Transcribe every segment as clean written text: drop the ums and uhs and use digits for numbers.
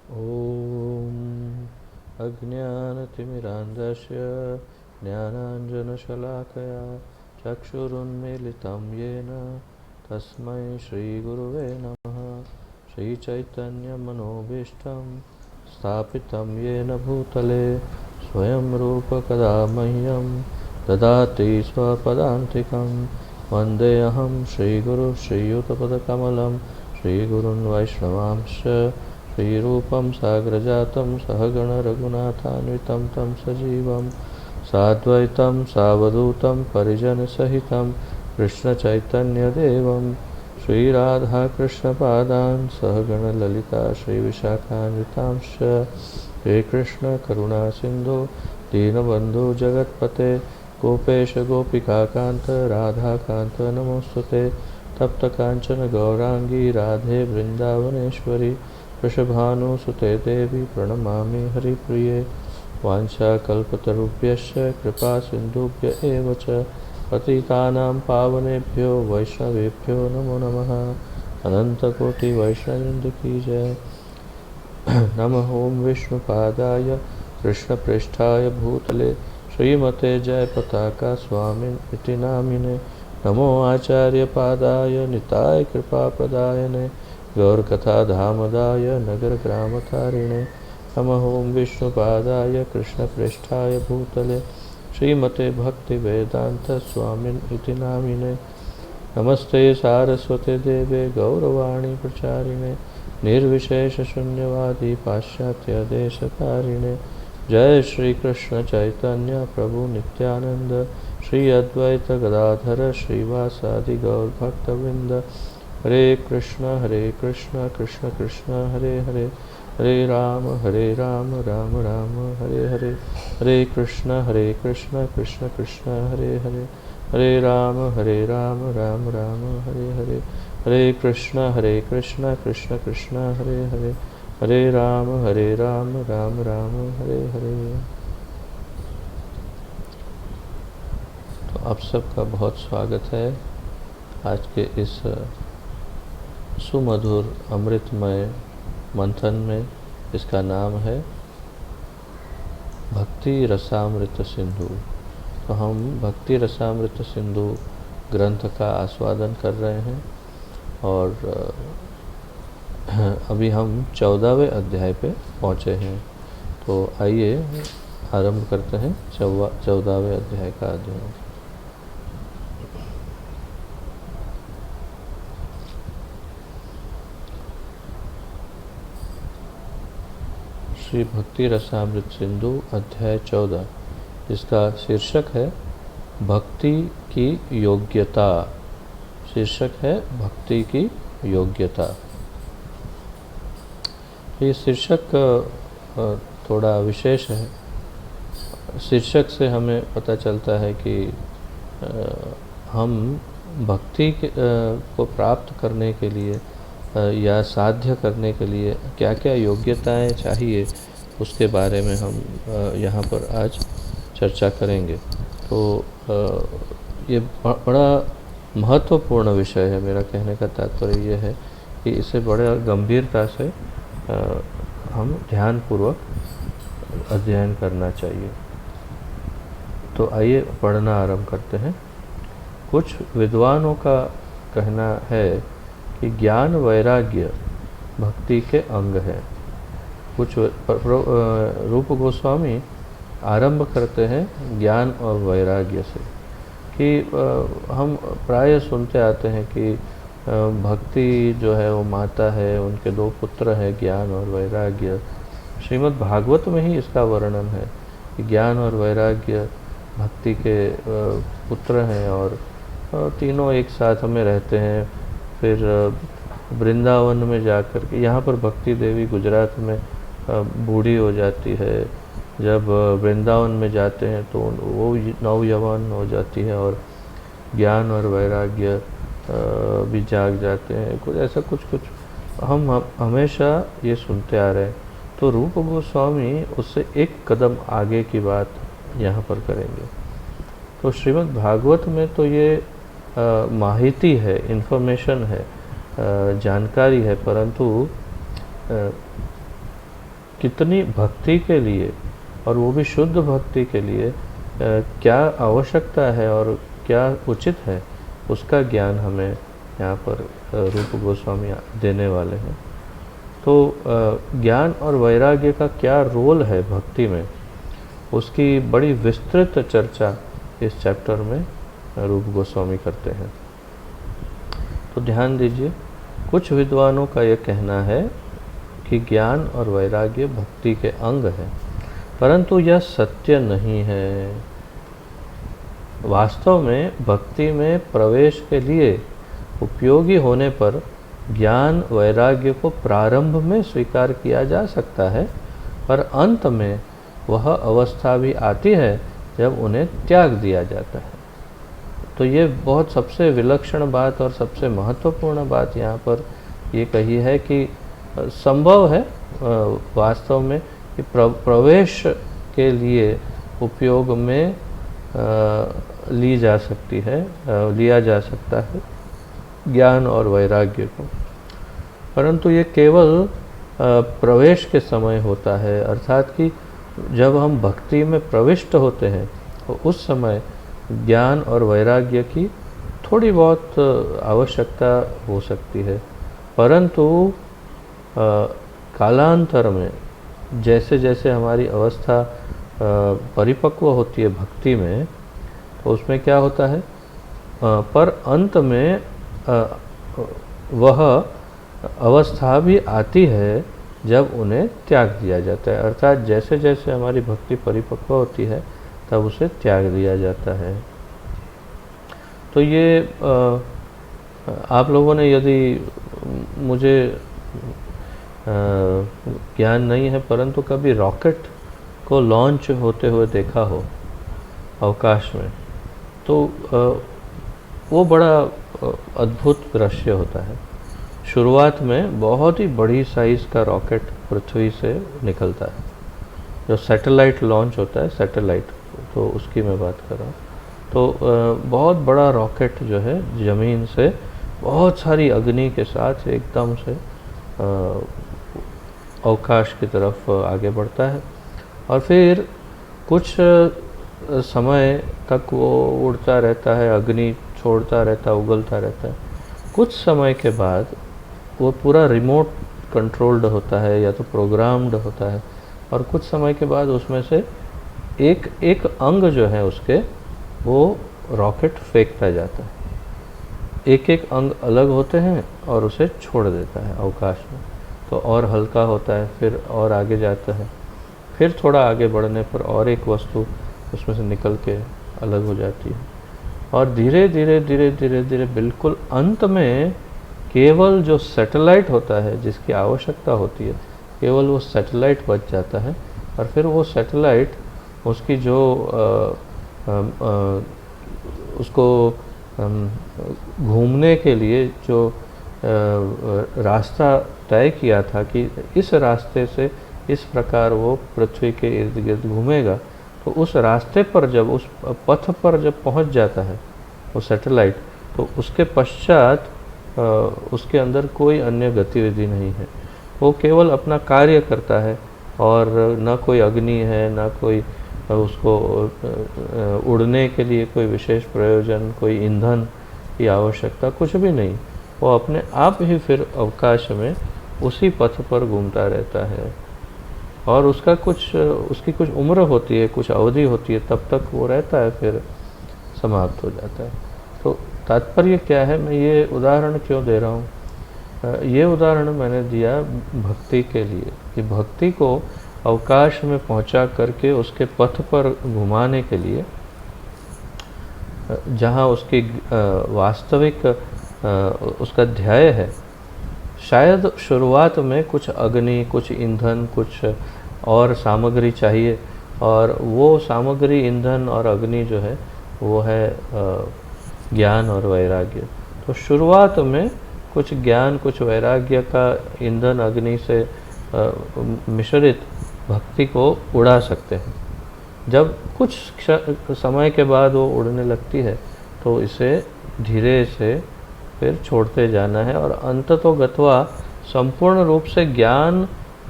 ॐ अज्ञानतिमिरान्धस्य ज्ञानाञ्जनशलाकया चक्षुरुन्मीलितं येन तस्मै श्रीगुरुवे नमः। श्रीचैतन्यमनोभीष्टं स्थापितं येन भूतले स्वयं रूपकदा मह्यं ददाति स्वपदान्तिकं। वन्देऽहं श्रीगुरुं श्रीयुतपदकमलं श्रीगुरुन् वैष्णवांश्च श्रीरूपं साग्रजातं सहगण रघुनाथान्वितं तं सजीवं साद्वैतं सावधूतं परिजनसहितं कृष्णचैतन्यदेवं श्रीराधाकृष्णपादान् सहगण ललिता श्रीविशाखान्वितांश्च श्रीकृष्णकरुणासिन्धो दीनबन्धो जगत्पते गोपेश गोपिकान्त राधाकान्त नमोऽस्तुते। तप्तकाञ्चन गौराङ्गी राधे वृन्दावनेश्वरी वृषभानुसुते देवी प्रणमामि हरिप्रिये। वाञ्छाकल्पतरुभ्यश्च कृपासिन्धुभ्य एव च पतितानां पावनेभ्यो वैष्णवेभ्यो नमो नमः। अनन्तकोटिवैष्णववृन्द की जय। नमः ओं विष्णुपादाय कृष्णप्रेष्ठाय भूतले श्रीमते जयपताका स्वामिनिति नामिने। नमो आचार्यपादाय निताय कृपाप्रदायने गौरकथाधामदाय नगरग्रामतारिणे। नमः ओं विष्णुपादाय कृष्णप्रेष्ठाय भूतले श्रीमते भक्तिवेदान्त स्वामिनिति नामिने। नमस्ते सारस्वते देवे गौरवाणी प्रचारिणे निर्विशेषशून्यवादी पाश्चात्यदेशकारिणे। जय श्री कृष्ण चैतन्य प्रभु नित्यानंद श्री अद्वैत गदाधर श्रीवासादि गौर भक्तवृंद। हरे कृष्ण कृष्ण कृष्ण हरे हरे हरे राम राम राम हरे हरे। हरे कृष्ण कृष्ण कृष्ण हरे हरे हरे राम राम राम हरे हरे। हरे कृष्ण कृष्ण कृष्ण हरे हरे हरे राम राम राम हरे हरे। तो आप सबका बहुत स्वागत है आज के इस सुमधुर अमृतमय मंथन में। इसका नाम है भक्ति रसामृत सिंधु। तो हम भक्ति रसामृत सिंधु ग्रंथ का आस्वादन कर रहे हैं और अभी हम 14वें अध्याय पे पहुँचे हैं। तो आइए आरंभ करते हैं 14वें अध्याय का अध्ययन। श्री भक्ति रसामृत सिंधु अध्याय 14, जिसका शीर्षक है भक्ति की योग्यता। शीर्षक है भक्ति की योग्यता। ये शीर्षक थोड़ा विशेष है। शीर्षक से हमें पता चलता है कि हम भक्ति को प्राप्त करने के लिए या साध्य करने के लिए क्या क्या योग्यताएं चाहिए उसके बारे में हम यहाँ पर आज चर्चा करेंगे। तो ये बड़ा महत्वपूर्ण विषय है। मेरा कहने का तात्पर्य ये है कि इसे बड़े गंभीरता से हम ध्यानपूर्वक अध्ययन करना चाहिए। तो आइए पढ़ना आरंभ करते हैं। कुछ विद्वानों का कहना है कि ज्ञान वैराग्य भक्ति के अंग है। कुछ रूप गोस्वामी आरंभ करते हैं ज्ञान और वैराग्य से कि हम प्राय सुनते आते हैं कि भक्ति जो है वो माता है, उनके 2 पुत्र हैं ज्ञान और वैराग्य। श्रीमद् भागवत में ही इसका वर्णन है कि ज्ञान और वैराग्य भक्ति के पुत्र हैं और तीनों एक साथ में रहते हैं। फिर वृंदावन में जाकर के, यहाँ पर भक्ति देवी गुजरात में बूढ़ी हो जाती है। जब वृंदावन में जाते हैं तो वो नवयौवन हो जाती है और ज्ञान और वैराग्य भी जाग जाते हैं। कुछ ऐसा कुछ हम हमेशा ये सुनते आ रहे हैं। तो रूप गोस्वामी उससे एक कदम आगे की बात यहाँ पर करेंगे। तो श्रीमद् भागवत में तो ये माहिती है, इन्फॉर्मेशन है, जानकारी है, परंतु कितनी भक्ति के लिए, और वो भी शुद्ध भक्ति के लिए क्या आवश्यकता है और क्या उचित है, उसका ज्ञान हमें यहाँ पर रूप गोस्वामी देने वाले हैं। तो ज्ञान और वैराग्य का क्या रोल है भक्ति में, उसकी बड़ी विस्तृत चर्चा इस चैप्टर में रूप गोस्वामी करते हैं। तो ध्यान दीजिए, कुछ विद्वानों का यह कहना है कि ज्ञान और वैराग्य भक्ति के अंग हैं, परंतु यह सत्य नहीं है। वास्तव में भक्ति में प्रवेश के लिए उपयोगी होने पर ज्ञान वैराग्य को प्रारंभ में स्वीकार किया जा सकता है, पर अंत में वह अवस्था भी आती है जब उन्हें त्याग दिया जाता है। तो ये बहुत सबसे विलक्षण बात और सबसे महत्वपूर्ण बात यहाँ पर ये कही है कि संभव है वास्तव में कि प्रवेश के लिए उपयोग में लिया जा सकता है ज्ञान और वैराग्य को, परंतु ये केवल प्रवेश के समय होता है। अर्थात कि जब हम भक्ति में प्रविष्ट होते हैं तो उस समय ज्ञान और वैराग्य की थोड़ी बहुत आवश्यकता हो सकती है, परंतु कालांतर में जैसे जैसे हमारी अवस्था परिपक्व होती है भक्ति में, तो उसमें क्या होता है, पर अंत में वह अवस्था भी आती है जब उन्हें त्याग दिया जाता है। अर्थात जैसे जैसे हमारी भक्ति परिपक्व होती है तब उसे त्याग दिया जाता है। तो ये आप लोगों ने, यदि मुझे ज्ञान नहीं है, परंतु कभी रॉकेट को लॉन्च होते हुए देखा हो अवकाश में, तो वो बड़ा अद्भुत दृश्य होता है। शुरुआत में बहुत ही बड़ी साइज़ का रॉकेट पृथ्वी से निकलता है, जो सैटेलाइट लॉन्च होता है, सैटेलाइट, तो उसकी मैं बात कर रहा हूँ। तो बहुत बड़ा रॉकेट जो है ज़मीन से बहुत सारी अग्नि के साथ एकदम से अवकाश की तरफ आगे बढ़ता है, और फिर कुछ समय तक वो उड़ता रहता है, अग्नि छोड़ता रहता है, उगलता रहता है। कुछ समय के बाद वो पूरा रिमोट कंट्रोल्ड होता है या तो प्रोग्राम्ड होता है, और कुछ समय के बाद उसमें से एक एक अंग जो है उसके, वो रॉकेट फेंकता जाता है। एक एक अंग अलग होते हैं और उसे छोड़ देता है अवकाश में, तो और हल्का होता है, फिर और आगे जाता है, फिर थोड़ा आगे बढ़ने पर और एक वस्तु उसमें से निकल के अलग हो जाती है, और धीरे धीरे धीरे धीरे धीरे बिल्कुल अंत में केवल जो सैटेलाइट होता है जिसकी आवश्यकता होती है, केवल वो सैटेलाइट बच जाता है। और फिर वो सैटेलाइट उसकी जो उसको घूमने के लिए जो रास्ता तय किया था कि इस रास्ते से इस प्रकार वो पृथ्वी के इर्द गिर्द घूमेगा, तो उस रास्ते पर जब, उस पथ पर जब पहुंच जाता है वो सैटेलाइट, तो उसके पश्चात उसके अंदर कोई अन्य गतिविधि नहीं है, वो केवल अपना कार्य करता है, और न कोई अग्नि है, न कोई उसको उड़ने के लिए कोई विशेष प्रयोजन, कोई ईंधन की आवश्यकता, कुछ भी नहीं। वो अपने आप ही फिर अवकाश में उसी पथ पर घूमता रहता है, और उसकी कुछ उम्र होती है, कुछ अवधि होती है, तब तक वो रहता है, फिर समाप्त हो जाता है। तो तात्पर्य क्या है, मैं ये उदाहरण क्यों दे रहा हूँ? ये उदाहरण मैंने दिया भक्ति के लिए, कि भक्ति को अवकाश में पहुंचा करके उसके पथ पर घुमाने के लिए, जहाँ उसकी वास्तविक उसका ध्येय है, शायद शुरुआत में कुछ अग्नि, कुछ ईंधन, कुछ और सामग्री चाहिए, और वो सामग्री, ईंधन और अग्नि जो है वो है ज्ञान और वैराग्य। तो शुरुआत में कुछ ज्ञान, कुछ वैराग्य का ईंधन, अग्नि से मिश्रित भक्ति को उड़ा सकते हैं। जब कुछ समय के बाद वो उड़ने लगती है, तो इसे धीरे से फिर छोड़ते जाना है, और अंततोगत्वा संपूर्ण रूप से ज्ञान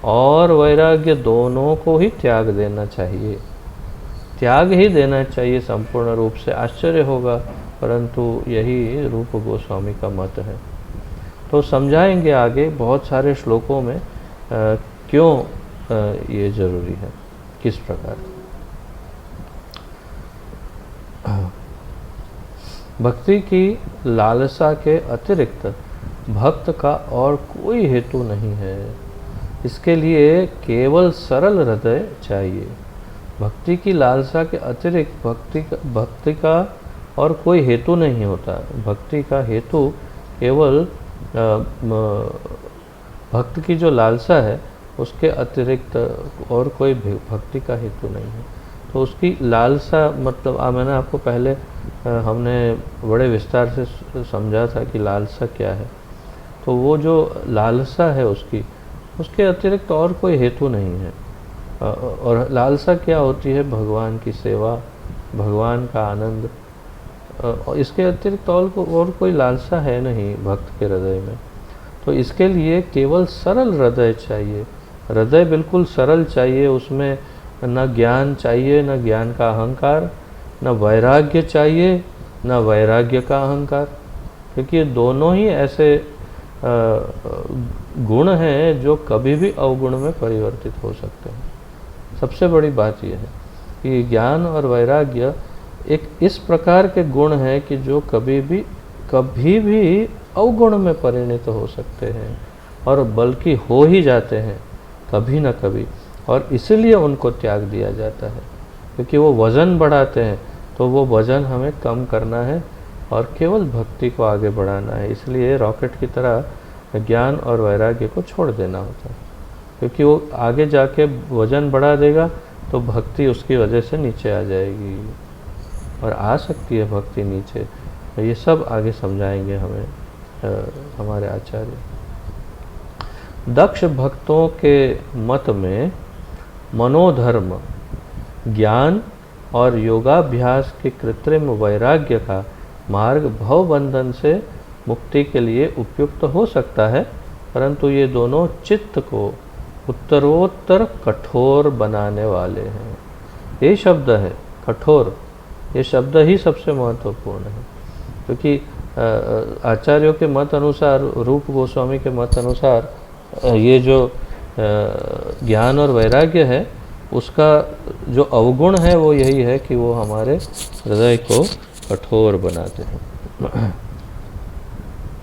और वैराग्य दोनों को ही त्याग देना चाहिए, त्याग ही देना चाहिए संपूर्ण रूप से। आश्चर्य होगा, परंतु यही रूप गोस्वामी का मत है। तो समझाएंगे आगे बहुत सारे श्लोकों में क्यों ये जरूरी है, किस प्रकार। भक्ति की लालसा के अतिरिक्त भक्त का और कोई हेतु नहीं है। इसके लिए केवल सरल हृदय चाहिए। भक्ति की लालसा के अतिरिक्त भक्ति का और कोई हेतु नहीं होता। भक्ति का हेतु केवल भक्त की जो लालसा है उसके अतिरिक्त और कोई भक्ति का हेतु नहीं है। तो उसकी लालसा मतलब मैंने आपको पहले हमने बड़े विस्तार से समझा था कि लालसा क्या है। तो वो जो लालसा है उसके अतिरिक्त और कोई हेतु नहीं है। और लालसा क्या होती है? भगवान की सेवा, भगवान का आनंद। और इसके अतिरिक्त और कोई लालसा है नहीं भक्त के हृदय में। तो इसके लिए केवल सरल हृदय चाहिए। हृदय बिल्कुल सरल चाहिए, उसमें न ज्ञान चाहिए, न ज्ञान का अहंकार, न वैराग्य चाहिए, न वैराग्य का अहंकार, क्योंकि ये दोनों ही ऐसे गुण हैं जो कभी भी अवगुण में परिवर्तित हो सकते हैं। सबसे बड़ी बात यह है कि ज्ञान और वैराग्य एक इस प्रकार के गुण हैं कि जो कभी भी अवगुण में परिणत हो सकते हैं, और बल्कि हो ही जाते हैं कभी न कभी। और इसीलिए उनको त्याग दिया जाता है, क्योंकि वो वज़न बढ़ाते हैं। तो वो वज़न हमें कम करना है और केवल भक्ति को आगे बढ़ाना है। इसलिए रॉकेट की तरह ज्ञान और वैराग्य को छोड़ देना होता है, क्योंकि वो आगे जाके वज़न बढ़ा देगा तो भक्ति उसकी वजह से नीचे आ जाएगी, और आ सकती है भक्ति नीचे। तो ये सब आगे समझाएंगे हमें हमारे आचार्य। दक्ष भक्तों के मत में मनोधर्म, ज्ञान और योगाभ्यास के कृत्रिम वैराग्य का मार्ग भवबंधन से मुक्ति के लिए उपयुक्त हो सकता है, परंतु ये दोनों चित्त को उत्तरोत्तर कठोर बनाने वाले हैं। ये शब्द है कठोर, ये शब्द ही सबसे महत्वपूर्ण है, क्योंकि आचार्यों के मत अनुसार, रूप गोस्वामी के मत अनुसार, ये जो ज्ञान और वैराग्य है उसका जो अवगुण है वो यही है कि वो हमारे हृदय को कठोर बनाते हैं।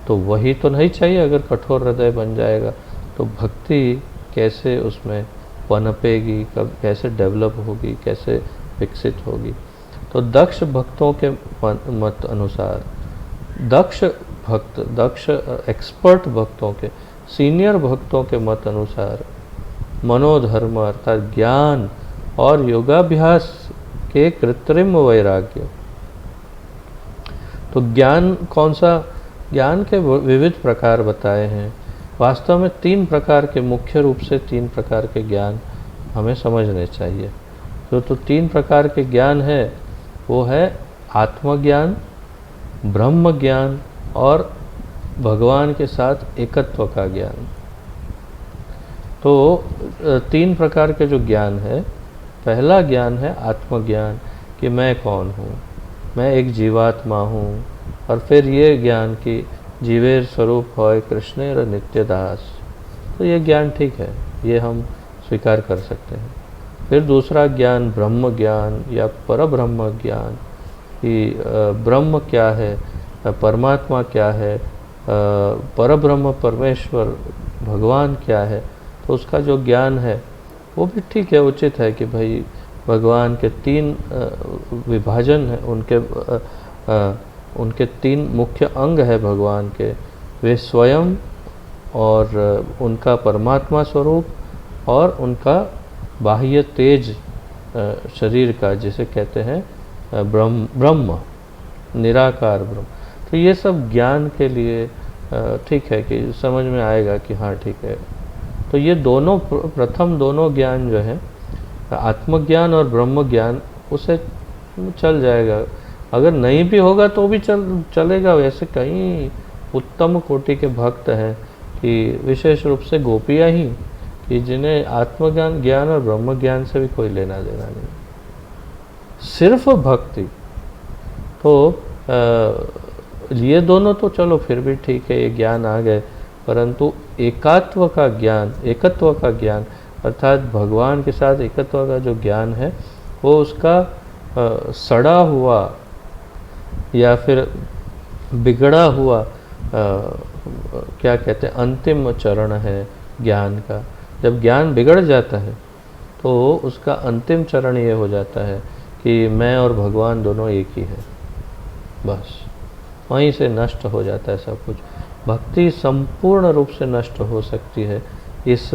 तो वही तो नहीं चाहिए। अगर कठोर हृदय बन जाएगा तो भक्ति कैसे उसमें पनपेगी, कब कैसे डेवलप होगी, कैसे विकसित होगी। तो दक्ष भक्तों के मत अनुसार, दक्ष एक्सपर्ट भक्तों के, सीनियर भक्तों के मत अनुसार मनोधर्म अर्थात ज्ञान और योगाभ्यास के कृत्रिम वैराग्य। तो ज्ञान कौन सा? ज्ञान के विविध प्रकार बताए हैं। वास्तव में 3 प्रकार के, मुख्य रूप से 3 प्रकार के ज्ञान हमें समझने चाहिए। तो 3 प्रकार के ज्ञान है वो है आत्मज्ञान, ब्रह्म ज्ञान और भगवान के साथ एकत्व का ज्ञान। तो 3 प्रकार के जो ज्ञान है, पहला ज्ञान है आत्मज्ञान कि मैं कौन हूँ, मैं एक जीवात्मा हूँ। और फिर ये ज्ञान कि जीवेर स्वरूप होय कृष्णेर नित्य दास। तो ये ज्ञान ठीक है, ये हम स्वीकार कर सकते हैं। फिर दूसरा ज्ञान ब्रह्म ज्ञान या परब्रह्म ज्ञान कि ब्रह्म क्या है, परमात्मा क्या है, परब्रह्म परमेश्वर भगवान क्या है। तो उसका जो ज्ञान है वो भी ठीक है, उचित है कि भाई भगवान के 3 विभाजन है, उनके 3 मुख्य अंग है भगवान के, वे स्वयं और उनका परमात्मा स्वरूप और उनका बाह्य तेज शरीर का, जिसे कहते हैं ब्रह्म, निराकार ब्रह्म। तो ये सब ज्ञान के लिए ठीक है कि समझ में आएगा कि हाँ ठीक है। तो ये दोनों प्रथम दोनों ज्ञान जो है, आत्मज्ञान और ब्रह्म ज्ञान, उसे चल जाएगा। अगर नहीं भी होगा तो भी चलेगा। वैसे कई उत्तम कोटि के भक्त हैं कि विशेष रूप से गोपियाँ ही, कि जिन्हें आत्मज्ञान ज्ञान और ब्रह्म ज्ञान से भी कोई लेना देना नहीं, सिर्फ भक्ति। तो ये दोनों तो चलो फिर भी ठीक है, ये ज्ञान आ गए, परंतु एकत्व का ज्ञान अर्थात भगवान के साथ एकत्व का जो ज्ञान है वो उसका सड़ा हुआ या फिर बिगड़ा हुआ क्या कहते हैं अंतिम चरण है ज्ञान का। जब ज्ञान बिगड़ जाता है तो उसका अंतिम चरण ये हो जाता है कि मैं और भगवान दोनों एक ही है, बस वहीं से नष्ट हो जाता है सब कुछ। भक्ति संपूर्ण रूप से नष्ट हो सकती है इस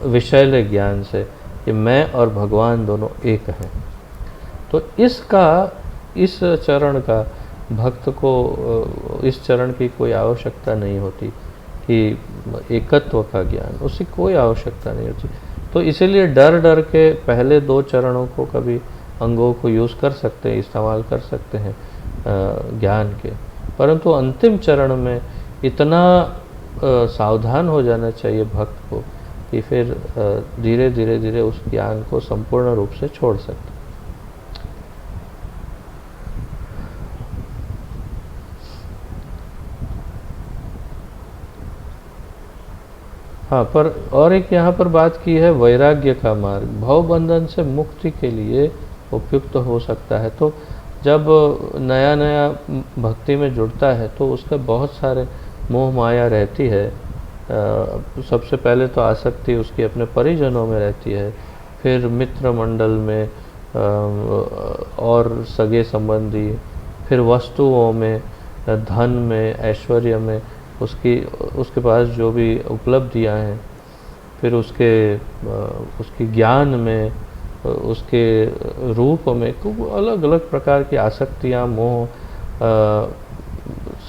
विषैले ज्ञान से कि मैं और भगवान दोनों एक हैं। तो इस चरण का भक्त को इस चरण की कोई आवश्यकता नहीं होती कि एकत्व का ज्ञान, उसकी कोई आवश्यकता नहीं होती। तो इसीलिए डर के पहले 2 चरणों को कभी अंगों को यूज़ कर सकते हैं, इस्तेमाल कर सकते हैं ज्ञान के, परंतु अंतिम चरण में इतना सावधान हो जाना चाहिए भक्त को कि फिर धीरे धीरे उस ज्ञान को संपूर्ण रूप से छोड़ सकते। हाँ, पर और एक यहाँ पर बात की है वैराग्य का मार्ग भवबंधन से मुक्ति के लिए उपयुक्त हो सकता है। तो जब नया भक्ति में जुड़ता है तो उसका बहुत सारे मोह माया रहती है। सबसे पहले तो आसक्ति उसकी अपने परिजनों में रहती है, फिर मित्र मंडल में और सगे संबंधी, फिर वस्तुओं में, धन में, ऐश्वर्य में, उसके पास जो भी उपलब्धियां हैं, फिर उसके ज्ञान में, उसके रूप में, अलग अलग प्रकार की आसक्तियां, मोह,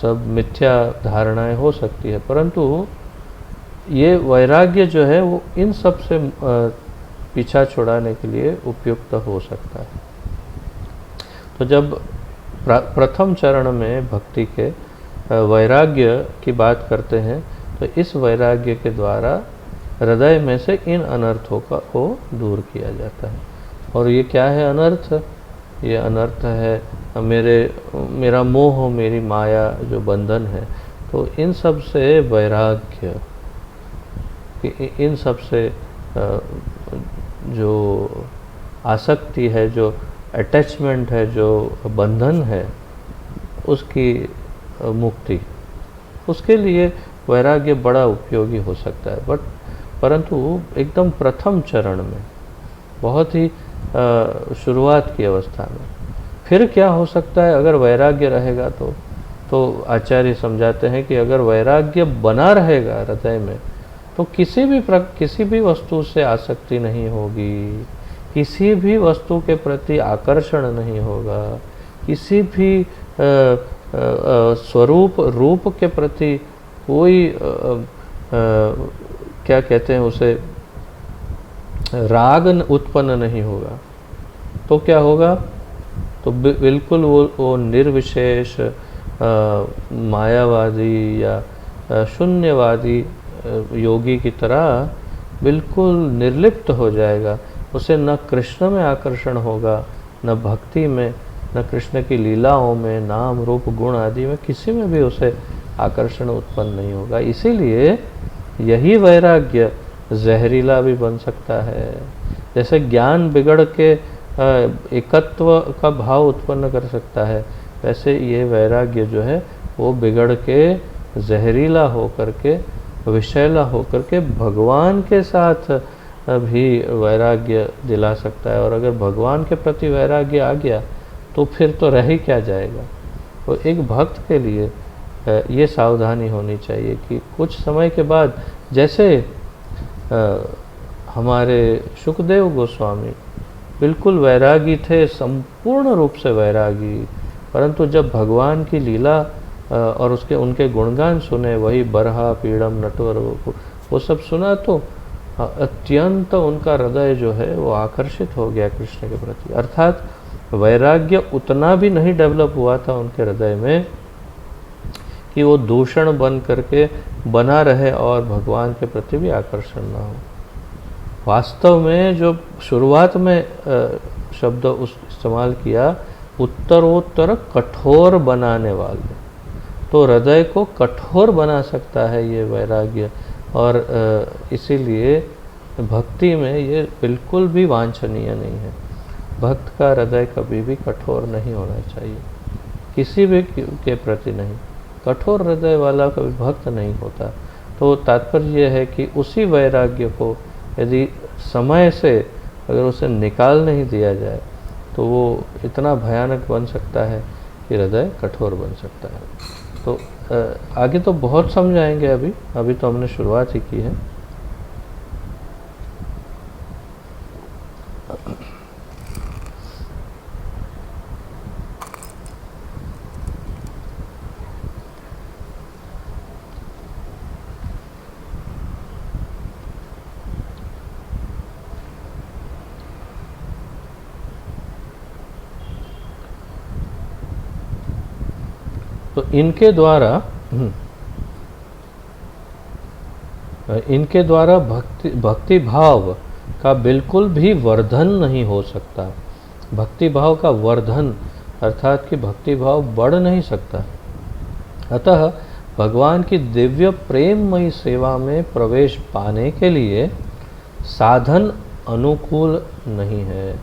सब मिथ्या धारणाएं हो सकती है। परंतु ये वैराग्य जो है वो इन सब से पीछा छुड़ाने के लिए उपयुक्त हो सकता है। तो जब प्रथम चरण में भक्ति के वैराग्य की बात करते हैं तो इस वैराग्य के द्वारा हृदय में से इन अनर्थों को दूर किया जाता है। और ये क्या है अनर्थ? ये अनर्थ है मेरा मोह, मेरी माया जो बंधन है। तो इन सब से वैराग्य, इन सब से जो आसक्ति है, जो अटैचमेंट है, जो बंधन है, उसकी मुक्ति, उसके लिए वैराग्य बड़ा उपयोगी हो सकता है। परंतु एकदम प्रथम चरण में, बहुत ही शुरुआत की अवस्था में, फिर क्या हो सकता है अगर वैराग्य रहेगा तो आचार्य समझाते हैं कि अगर वैराग्य बना रहेगा हृदय में तो किसी भी वस्तु से आसक्ति नहीं होगी, किसी भी वस्तु के प्रति आकर्षण नहीं होगा, किसी भी रूप के प्रति कोई क्या कहते हैं उसे, राग उत्पन्न नहीं होगा। तो क्या होगा? तो बिल्कुल वो निर्विशेष मायावादी या शून्यवादी योगी की तरह बिल्कुल निर्लिप्त हो जाएगा। उसे न कृष्ण में आकर्षण होगा, न भक्ति में, न कृष्ण की लीलाओं में, नाम रूप गुण आदि में, किसी में भी उसे आकर्षण उत्पन्न नहीं होगा। इसीलिए यही वैराग्य जहरीला भी बन सकता है। जैसे ज्ञान बिगड़ के एकत्व का भाव उत्पन्न कर सकता है, वैसे ये वैराग्य जो है वो बिगड़ के जहरीला होकर के, विषैला होकर के भगवान के साथ भी वैराग्य दिला सकता है। और अगर भगवान के प्रति वैराग्य आ गया तो फिर तो रह ही क्या जाएगा। तो एक भक्त के लिए ये सावधानी होनी चाहिए कि कुछ समय के बाद, जैसे हमारे सुखदेव गोस्वामी बिल्कुल वैरागी थे, संपूर्ण रूप से वैरागी, परंतु जब भगवान की लीला और उनके गुणगान सुने, वही बरहा, पीड़म, नटवर, वो सब सुना, तो अत्यंत उनका हृदय जो है वो आकर्षित हो गया कृष्ण के प्रति। अर्थात वैराग्य उतना भी नहीं डेवलप हुआ था उनके हृदय में कि वो दूषण बन करके बना रहे और भगवान के प्रति भी आकर्षण ना हो। वास्तव में जो शुरुआत में शब्द उस इस्तेमाल किया, उत्तरोत्तर कठोर बनाने वाले, तो हृदय को कठोर बना सकता है ये वैराग्य, और इसीलिए भक्ति में ये बिल्कुल भी वांछनीय नहीं है। भक्त का हृदय कभी भी कठोर नहीं होना चाहिए, किसी भी के प्रति नहीं। कठोर हृदय वाला कभी भक्त नहीं होता। तो तात्पर्य यह है कि उसी वैराग्य को यदि समय से अगर उसे निकाल नहीं दिया जाए तो वो इतना भयानक बन सकता है कि हृदय कठोर बन सकता है। तो आगे तो बहुत समझाएंगे, अभी तो हमने शुरुआत ही की है। तो इनके द्वारा भक्ति भाव का बिल्कुल भी वर्धन नहीं हो सकता। भक्ति भाव का वर्धन अर्थात कि भक्ति भाव बढ़ नहीं सकता। अतः भगवान की दिव्य प्रेममयी सेवा में प्रवेश पाने के लिए साधन अनुकूल नहीं है।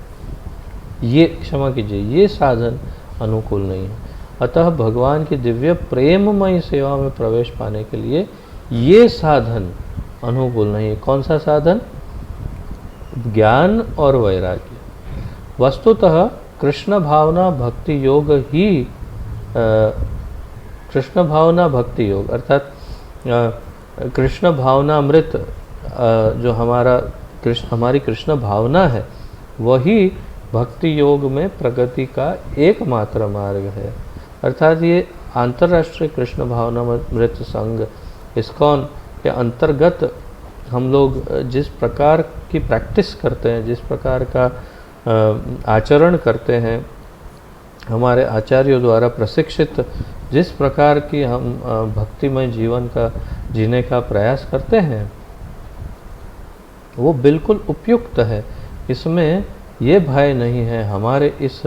ये क्षमा कीजिए, ये साधन अनुकूल नहीं है। अतः भगवान की दिव्य प्रेममयी सेवा में प्रवेश पाने के लिए ये साधन अनुकूल नहीं है। कौन सा साधन? ज्ञान और वैराग्य। वस्तुतः कृष्ण भावना भक्ति योग ही कृष्ण भावना भक्ति योग अर्थात कृष्ण भावनामृत जो हमारी कृष्ण भावना है, वही भक्ति योग में प्रगति का एकमात्र मार्ग है। अर्थात ये अंतर्राष्ट्रीय कृष्ण भावनामृत संघ इस्कॉन के अंतर्गत हम लोग जिस प्रकार की प्रैक्टिस करते हैं, जिस प्रकार का आचरण करते हैं, हमारे आचार्यों द्वारा प्रशिक्षित जिस प्रकार की हम भक्तिमय जीवन का जीने का प्रयास करते हैं, वो बिल्कुल उपयुक्त है। इसमें ये भय नहीं है। हमारे इस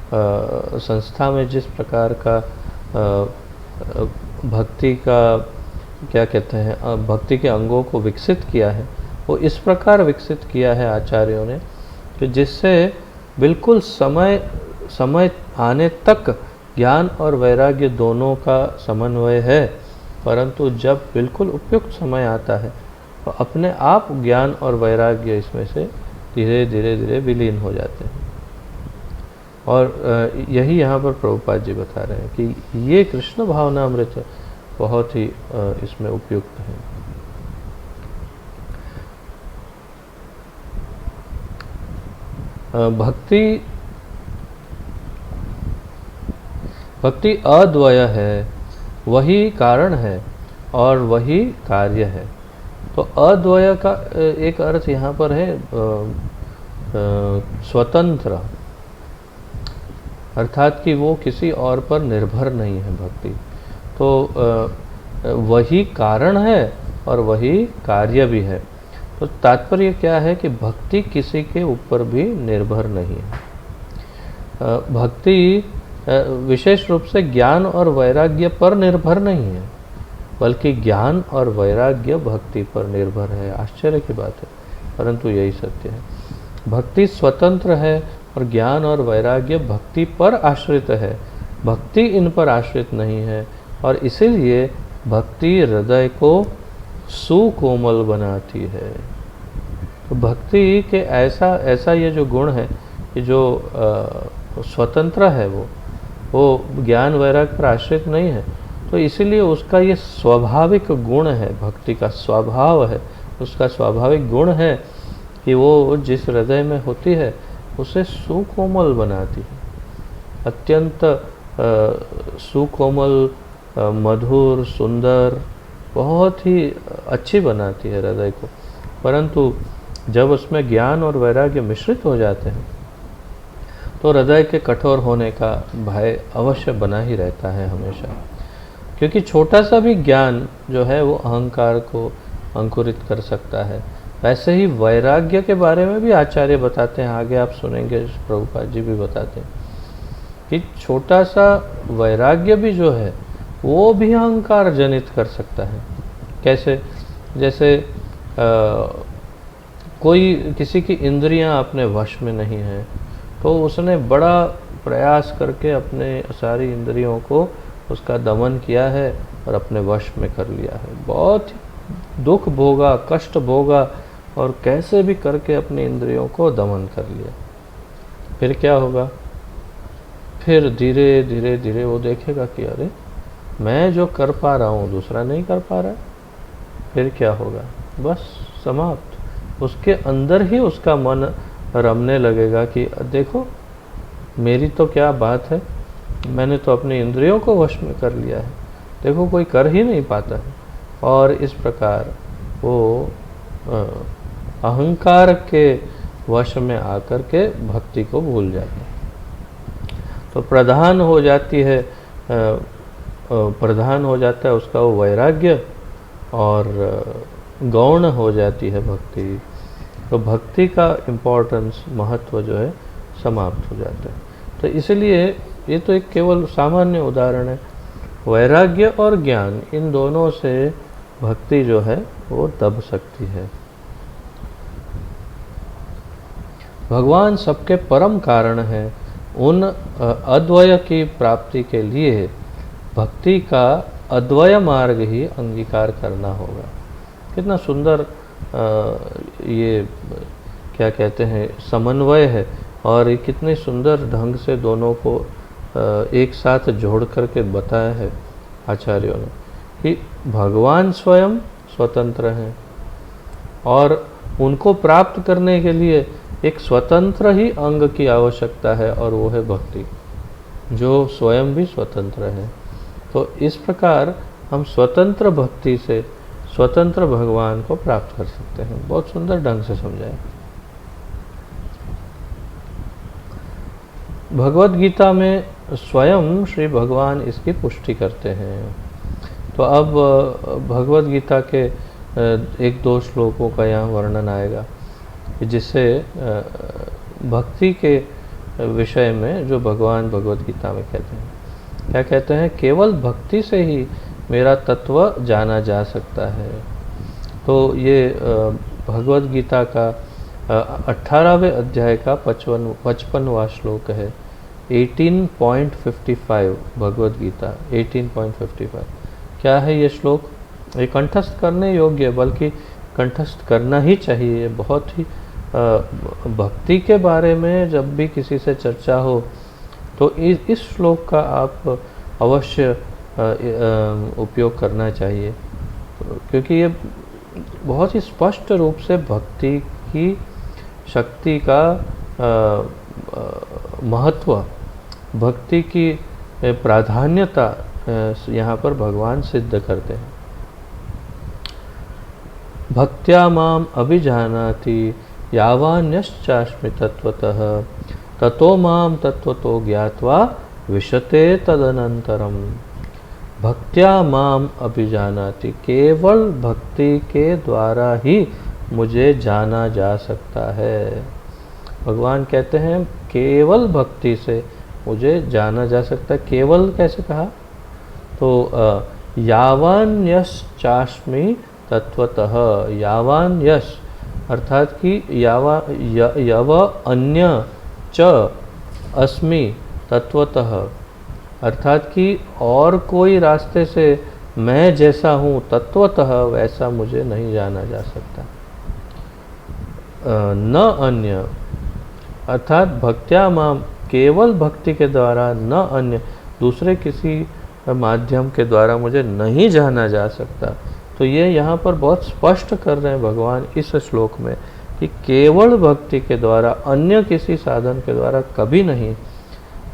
संस्था में जिस प्रकार का भक्ति का क्या कहते हैं, भक्ति के अंगों को विकसित किया है, वो इस प्रकार विकसित किया है आचार्यों ने कि जिससे बिल्कुल समय आने तक ज्ञान और वैराग्य दोनों का समन्वय है, परंतु जब बिल्कुल उपयुक्त समय आता है तो अपने आप ज्ञान और वैराग्य इसमें से धीरे धीरे विलीन हो जाते हैं। और यही यहाँ पर प्रभुपाद जी बता रहे हैं कि ये कृष्ण भावनामृत बहुत ही इसमें उपयुक्त है। भक्ति अद्वय है, वही कारण है और वही कार्य है। तो अद्वय का एक अर्थ यहाँ पर है स्वतंत्र, अर्थात कि वो किसी और पर निर्भर नहीं है भक्ति। तो वही कारण है और वही कार्य भी है। तो तात्पर्य क्या है कि भक्ति किसी के ऊपर भी निर्भर नहीं है। भक्ति विशेष रूप से ज्ञान और वैराग्य पर निर्भर नहीं है, बल्कि ज्ञान और वैराग्य भक्ति पर निर्भर है। आश्चर्य की बात है, परंतु यही सत्य है। भक्ति स्वतंत्र है और ज्ञान और वैराग्य भक्ति पर आश्रित है। भक्ति इन पर आश्रित नहीं है और इसीलिए भक्ति हृदय को सुकोमल बनाती है। तो भक्ति के ऐसा ये जो गुण है कि जो स्वतंत्र है, वो ज्ञान वैराग्य पर आश्रित नहीं है, तो इसीलिए उसका ये स्वाभाविक गुण है, भक्ति का स्वभाव है, उसका स्वाभाविक गुण है कि वो जिस हृदय में होती है उसे सुकोमल बनाती है, अत्यंत सुकोमल, मधुर, सुंदर, बहुत ही अच्छी बनाती है हृदय को। परंतु जब उसमें ज्ञान और वैराग्य मिश्रित हो जाते हैं तो हृदय के कठोर होने का भय अवश्य बना ही रहता है हमेशा। क्योंकि छोटा सा भी ज्ञान जो है वो अहंकार को अंकुरित कर सकता है। वैसे ही वैराग्य के बारे में भी आचार्य बताते हैं, आगे आप सुनेंगे प्रभुपाद जी भी बताते हैं कि छोटा सा वैराग्य भी जो है वो भी अहंकार जनित कर सकता है। कैसे? जैसे कोई किसी की इंद्रियां अपने वश में नहीं है, तो उसने बड़ा प्रयास करके अपने सारी इंद्रियों को उसका दमन किया है और अपने वश में कर लिया है। बहुत ही दुख भोगा, कष्ट भोगा और कैसे भी करके अपनी इंद्रियों को दमन कर लिया। फिर क्या होगा? फिर धीरे धीरे धीरे वो देखेगा कि अरे मैं जो कर पा रहा हूँ दूसरा नहीं कर पा रहा है। फिर क्या होगा? बस समाप्त। उसके अंदर ही उसका मन रमने लगेगा कि देखो मेरी तो क्या बात है, मैंने तो अपनी इंद्रियों को वश में कर लिया है, देखो कोई कर ही नहीं पाता है। और इस प्रकार वो अहंकार के वश में आकर के भक्ति को भूल जाते हैं। तो प्रधान हो जाती है, प्रधान हो जाता है उसका वो वैराग्य, और गौण हो जाती है भक्ति। तो भक्ति का इम्पोर्टेंस, महत्व जो है समाप्त हो जाता है। तो इसलिए ये तो एक केवल सामान्य उदाहरण है। वैराग्य और ज्ञान, इन दोनों से भक्ति जो है वो दब सकती है। भगवान सबके परम कारण है। उन अद्वय की प्राप्ति के लिए भक्ति का अद्वय मार्ग ही अंगीकार करना होगा। कितना सुंदर ये क्या कहते हैं समन्वय है, और ये कितने सुंदर ढंग से दोनों को एक साथ जोड़ करके बताया है आचार्यों ने कि भगवान स्वयं स्वतंत्र हैं और उनको प्राप्त करने के लिए एक स्वतंत्र ही अंग की आवश्यकता है, और वो है भक्ति, जो स्वयं भी स्वतंत्र है। तो इस प्रकार हम स्वतंत्र भक्ति से स्वतंत्र भगवान को प्राप्त कर सकते हैं। बहुत सुंदर ढंग से समझाया। भगवत गीता में स्वयं श्री भगवान इसकी पुष्टि करते हैं। तो अब भगवत गीता के एक दो श्लोकों का यहाँ वर्णन आएगा जिससे भक्ति के विषय में जो भगवान भगवत गीता में कहते हैं, क्या कहते हैं? केवल भक्ति से ही मेरा तत्व जाना जा सकता है। तो ये भगवत गीता का 18वें अध्याय का 55वां श्लोक है। 18.55 भगवत गीता 18.55। क्या है ये श्लोक? ये कंठस्थ करने योग्य है, बल्कि कंठस्थ करना ही चाहिए। बहुत ही भक्ति के बारे में जब भी किसी से चर्चा हो तो इस श्लोक का आप अवश्य उपयोग करना चाहिए, क्योंकि ये बहुत ही स्पष्ट रूप से भक्ति की शक्ति का महत्व, भक्ति की प्राधान्यता यहाँ पर भगवान सिद्ध करते हैं। भक्त्या माम अभिजानाति यावान्यश्चास्मि तत्वतः ततो माम तत्वतो ज्ञात्वा विशते तदनंतरम। भक्त्या माम अभिजानाति, केवल भक्ति के द्वारा ही मुझे जाना जा सकता है। भगवान कहते हैं केवल भक्ति से मुझे जाना जा सकता है। केवल कैसे कहा? तो यावान यश चास्मि तत्वतः, यावान यश अर्थात कि यव अन्य च अस्मि तत्वतः, अर्थात कि और कोई रास्ते से मैं जैसा हूँ तत्वतः वैसा मुझे नहीं जाना जा सकता। न अन्य अर्थात भक्त्या माम, केवल भक्ति के द्वारा, न अन्य दूसरे किसी माध्यम के द्वारा मुझे नहीं जाना जा सकता। तो ये यहाँ पर बहुत स्पष्ट कर रहे हैं भगवान इस श्लोक में कि केवल भक्ति के द्वारा, अन्य किसी साधन के द्वारा कभी नहीं,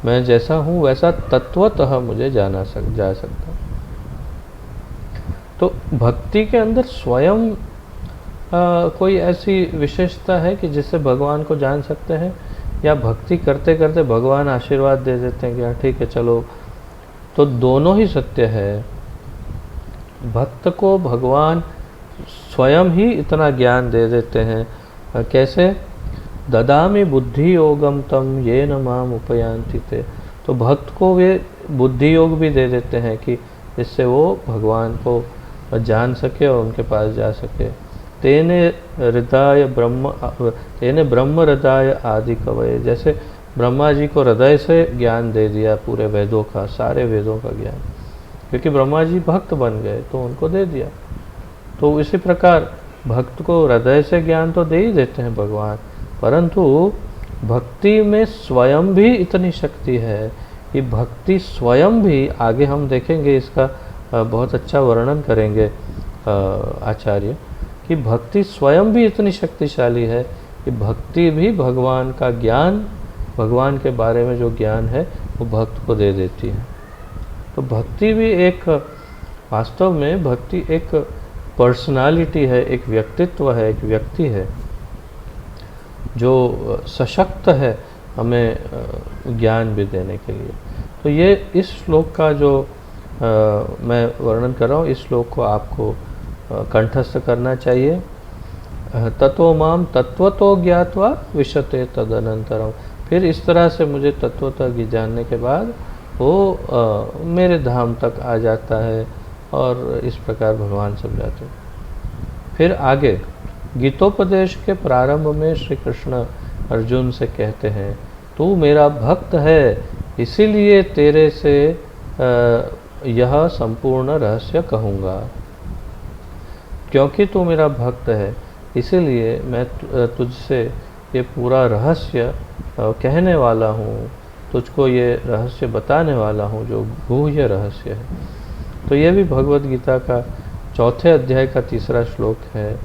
मैं जैसा हूँ वैसा तत्वतः मुझे जा सकता। तो भक्ति के अंदर स्वयं कोई ऐसी विशेषता है कि जिससे भगवान को जान सकते हैं, या भक्ति करते करते भगवान आशीर्वाद दे देते हैं कि हाँ ठीक है चलो। तो दोनों ही सत्य है। भक्त को भगवान स्वयं ही इतना ज्ञान दे देते हैं। कैसे? ददामि बुद्धि योगम तम ये न माम उपयांति ते। तो भक्त को वे बुद्धि योग भी दे देते हैं कि जिससे वो भगवान को जान सके और उनके पास जा सके। तेने ब्रह्म हृदय आदि कवये, जैसे ब्रह्मा जी को हृदय से ज्ञान दे दिया पूरे वेदों का, सारे वेदों का ज्ञान, क्योंकि ब्रह्मा जी भक्त बन गए तो उनको दे दिया। तो इसी प्रकार भक्त को हृदय से ज्ञान तो दे ही देते हैं भगवान, परंतु भक्ति में स्वयं भी इतनी शक्ति है कि भक्ति स्वयं भी, आगे हम देखेंगे इसका बहुत अच्छा वर्णन करेंगे आचार्य, कि भक्ति स्वयं भी इतनी शक्तिशाली है कि भक्ति भी भगवान का ज्ञान, भगवान के बारे में जो ज्ञान है वो भक्त को दे देती है। तो भक्ति भी एक, वास्तव में भक्ति एक पर्सनालिटी है, एक व्यक्तित्व है, एक व्यक्ति है जो सशक्त है हमें ज्ञान भी देने के लिए। तो ये इस श्लोक का जो मैं वर्णन कर रहा हूँ, इस श्लोक को आपको कंठस्थ करना चाहिए। तत्व माम तत्वतो ज्ञात्वा विशते तदनंतरम। फिर इस तरह से मुझे तत्वतः जानने के बाद वो मेरे धाम तक आ जाता है और इस प्रकार भगवान समझाते हैं। फिर आगे गीतोपदेश के प्रारंभ में श्री कृष्ण अर्जुन से कहते हैं, तू मेरा भक्त है, इसीलिए तेरे से यह संपूर्ण रहस्य कहूँगा। क्योंकि तू मेरा भक्त है इसीलिए मैं तुझसे ये पूरा रहस्य कहने वाला हूँ, तुझको ये रहस्य बताने वाला हूँ जो गुह्य रहस्य है। तो ये भी भगवद गीता का चौथे अध्याय का तीसरा श्लोक है,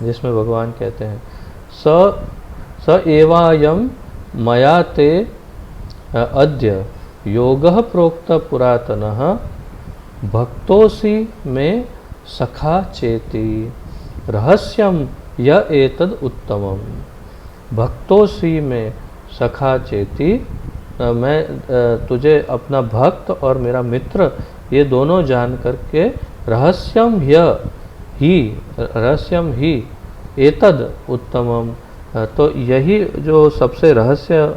जिसमें भगवान कहते हैं, स एवायम मया ते अद्य योगः प्रोक्त पुरातनः भक्तोऽसि में सखा चेति रहस्यम य एतद उत्तमम। भक्तोऽसि में सखा चेति, मैं तुझे अपना भक्त और मेरा मित्र ये दोनों जान करके रहस्यम ही एतद उत्तमम, तो यही जो सबसे रहस्य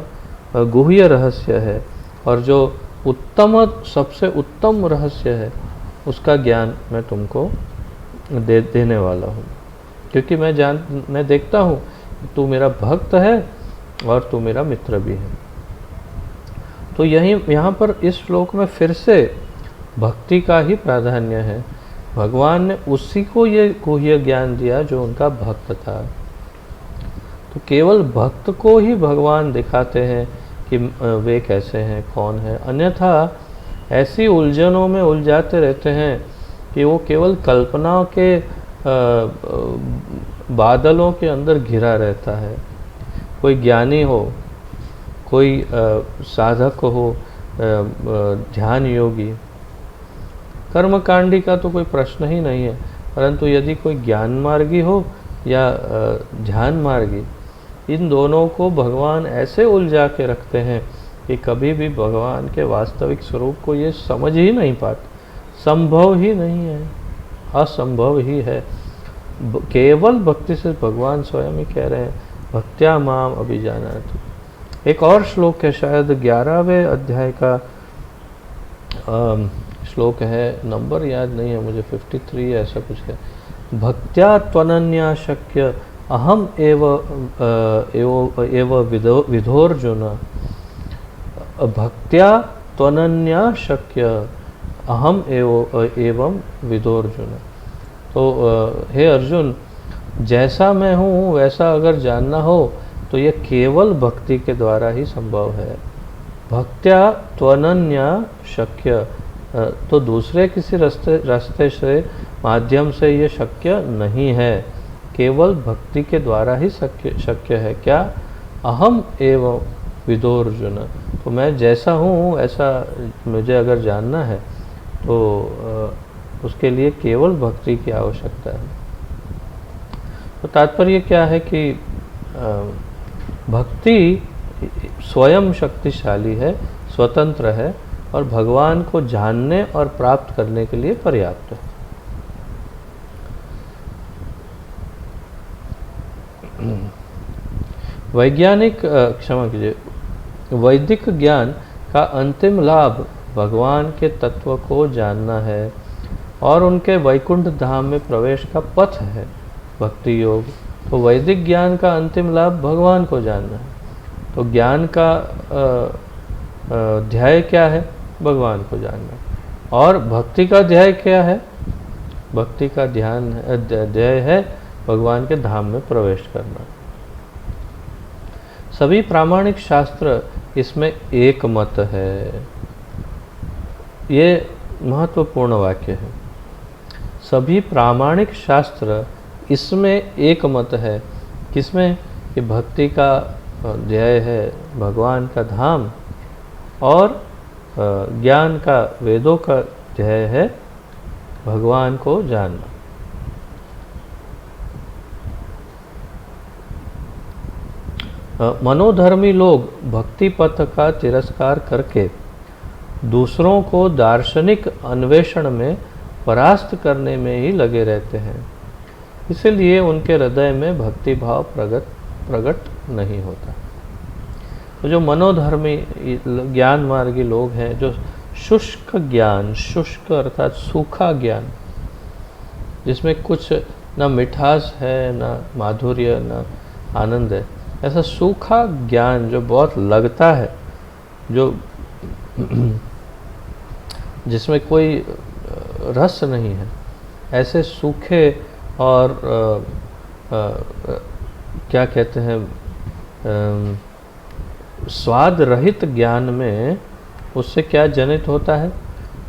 गुह्य रहस्य है और जो उत्तम सबसे उत्तम रहस्य है उसका ज्ञान मैं तुमको देने वाला हूँ। क्योंकि मैं देखता हूँ तू मेरा भक्त है और तू मेरा मित्र भी है। तो यहाँ पर इस श्लोक में फिर से भक्ति का ही प्राधान्य है। भगवान ने उसी को ये गुह्य ज्ञान दिया जो उनका भक्त था। तो केवल भक्त को ही भगवान दिखाते हैं कि वे कैसे हैं, कौन है, अन्यथा ऐसी उलझनों में उलझाते रहते हैं कि वो केवल कल्पनाओं के बादलों के अंदर घिरा रहता है। कोई ज्ञानी हो, कोई साधक हो, ध्यान योगी, कर्मकांडी का तो कोई प्रश्न ही नहीं है, परंतु यदि कोई ज्ञान मार्गी हो या ध्यान मार्गी, इन दोनों को भगवान ऐसे उलझा के रखते हैं कि कभी भी भगवान के वास्तविक स्वरूप को ये समझ ही नहीं पाते। संभव ही नहीं है, असंभव ही है। केवल भक्ति से भगवान स्वयं ही कह रहे हैं, भक्त्या माम अभिजानाति। एक और श्लोक है, शायद 11वें अध्याय का श्लोक है, नंबर याद नहीं है मुझे, 53 ऐसा कुछ है। भक्त्या त्वनन्या शक्य अहम एव विधोर्जुन। भक्त्या त्वनन्या शक्य अहम एवं विधोर्जुन। तो हे अर्जुन, जैसा मैं हूँ वैसा अगर जानना हो तो ये केवल भक्ति के द्वारा ही संभव है। भक्त्या त्वनन्या शक्य, तो दूसरे किसी रास्ते से माध्यम से ये शक्य नहीं है, केवल भक्ति के द्वारा ही शक्य है। क्या? अहम एवं विधोर्जुन। तो मैं जैसा हूँ ऐसा मुझे अगर जानना है तो उसके लिए केवल भक्ति की आवश्यकता है। तो तात्पर्य क्या है कि भक्ति स्वयं शक्तिशाली है, स्वतंत्र है, और भगवान को जानने और प्राप्त करने के लिए पर्याप्त है। वैदिक ज्ञान का अंतिम लाभ भगवान के तत्व को जानना है और उनके वैकुंठ धाम में प्रवेश का पथ है भक्ति योग। तो वैदिक ज्ञान का अंतिम लाभ भगवान को जानना है। तो ज्ञान का ध्येय क्या है? भगवान को जानना। और भक्ति का ध्येय क्या है? भक्ति का ध्येय है भगवान के धाम में प्रवेश करना। सभी प्रामाणिक शास्त्र इसमें एक मत है। ये महत्वपूर्ण वाक्य है। सभी प्रामाणिक शास्त्र इसमें एक मत है। किसमें? कि भक्ति का ध्येय है भगवान का धाम और ज्ञान का, वेदों का ध्येय है भगवान को जानना। मनोधर्मी लोग भक्ति पथ का तिरस्कार करके दूसरों को दार्शनिक अन्वेषण में परास्त करने में ही लगे रहते हैं। इसलिए उनके हृदय में भक्ति भाव प्रकट नहीं होता। तो जो मनोधर्मी ज्ञान मार्गी लोग हैं, जो शुष्क ज्ञान, शुष्क अर्थात सूखा ज्ञान, जिसमें कुछ न मिठास है, न माधुर्य, न आनंद है, ऐसा सूखा ज्ञान जो बहुत लगता है, जो जिसमें कोई रस नहीं है, ऐसे सूखे और क्या कहते हैं, स्वाद रहित ज्ञान में उससे क्या जनित होता है?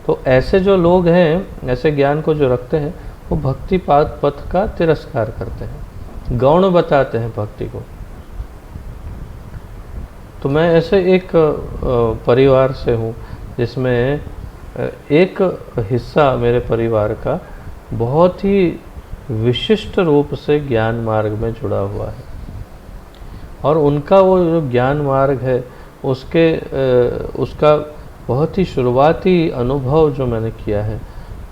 तो ऐसे जो लोग हैं, ऐसे ज्ञान को जो रखते हैं, वो भक्ति पथ का तिरस्कार करते हैं, गौण बताते हैं भक्ति को। तो मैं ऐसे एक परिवार से हूँ जिसमें एक हिस्सा मेरे परिवार का बहुत ही विशिष्ट रूप से ज्ञान मार्ग में जुड़ा हुआ है और उनका वो जो ज्ञान मार्ग है उसका बहुत ही शुरुआती अनुभव जो मैंने किया है,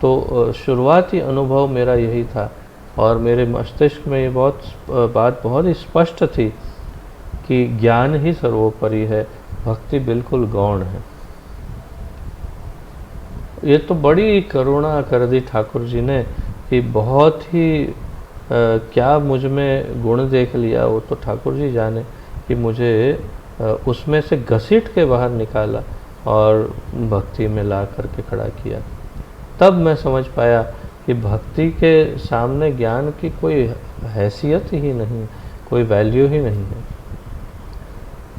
तो शुरुआती अनुभव मेरा यही था और मेरे मस्तिष्क में ये बात बहुत ही स्पष्ट थी कि ज्ञान ही सर्वोपरि है, भक्ति बिल्कुल गौण है। ये तो बड़ी करुणा कर दी ठाकुर जी ने कि बहुत ही क्या मुझ में गुण देख लिया, वो तो ठाकुर जी जाने, कि मुझे उसमें से घसीट के बाहर निकाला और भक्ति में ला करके खड़ा किया। तब मैं समझ पाया कि भक्ति के सामने ज्ञान की कोई हैसियत ही नहीं, कोई वैल्यू ही नहीं है।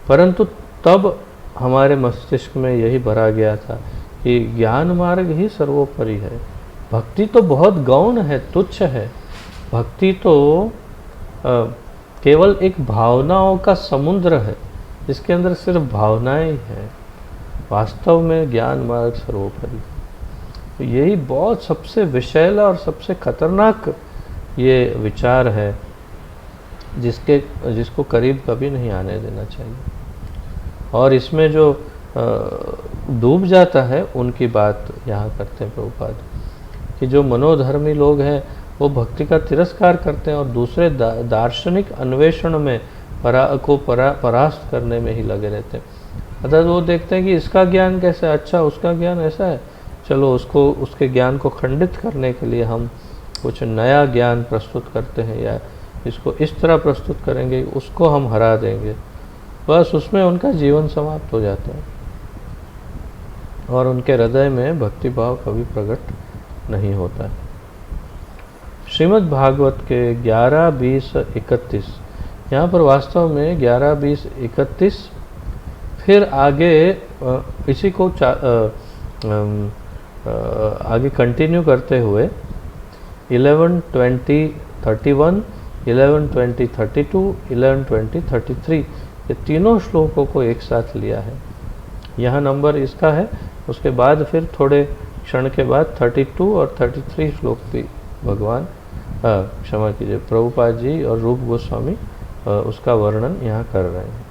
परंतु तब हमारे मस्तिष्क में यही भरा गया था कि ज्ञान मार्ग ही सर्वोपरि है, भक्ति तो बहुत गौण है, तुच्छ है। भक्ति तो केवल एक भावनाओं का समुद्र है, जिसके अंदर सिर्फ भावनाएं ही है। वास्तव में ज्ञान मार्ग सर्वोपरि। तो यही बहुत सबसे विषैला और सबसे खतरनाक ये विचार है जिसको करीब कभी नहीं आने देना चाहिए। और इसमें जो डूब जाता है उनकी बात यहाँ करते हैं प्रभुपाद, कि जो मनोधर्मी लोग हैं वो भक्ति का तिरस्कार करते हैं और दूसरे दार्शनिक अन्वेषण में परास्त करने में ही लगे रहते हैं। अर्थात वो देखते हैं कि इसका ज्ञान कैसा है, अच्छा उसका ज्ञान ऐसा है, चलो उसके ज्ञान को खंडित करने के लिए हम कुछ नया ज्ञान प्रस्तुत करते हैं या इसको इस तरह प्रस्तुत करेंगे, उसको हम हरा देंगे। बस उसमें उनका जीवन समाप्त हो जाता है और उनके हृदय में भक्ति भाव कभी प्रकट नहीं होता है। श्रीमद् भागवत के 11, 20, 31 यहाँ पर वास्तव में 11, 20, 31 फिर आगे इसी को आगे कंटिन्यू करते हुए 11, 20, 31, 11, 20, 32, 11, 20, 33 ये तीनों श्लोकों को एक साथ लिया है। यहाँ नंबर इसका है, उसके बाद फिर थोड़े क्षण के बाद 32 और 33 श्लोक भी भगवान क्षमा कीजिए प्रभुपाद जी और रूप गोस्वामी उसका वर्णन यहाँ कर रहे हैं।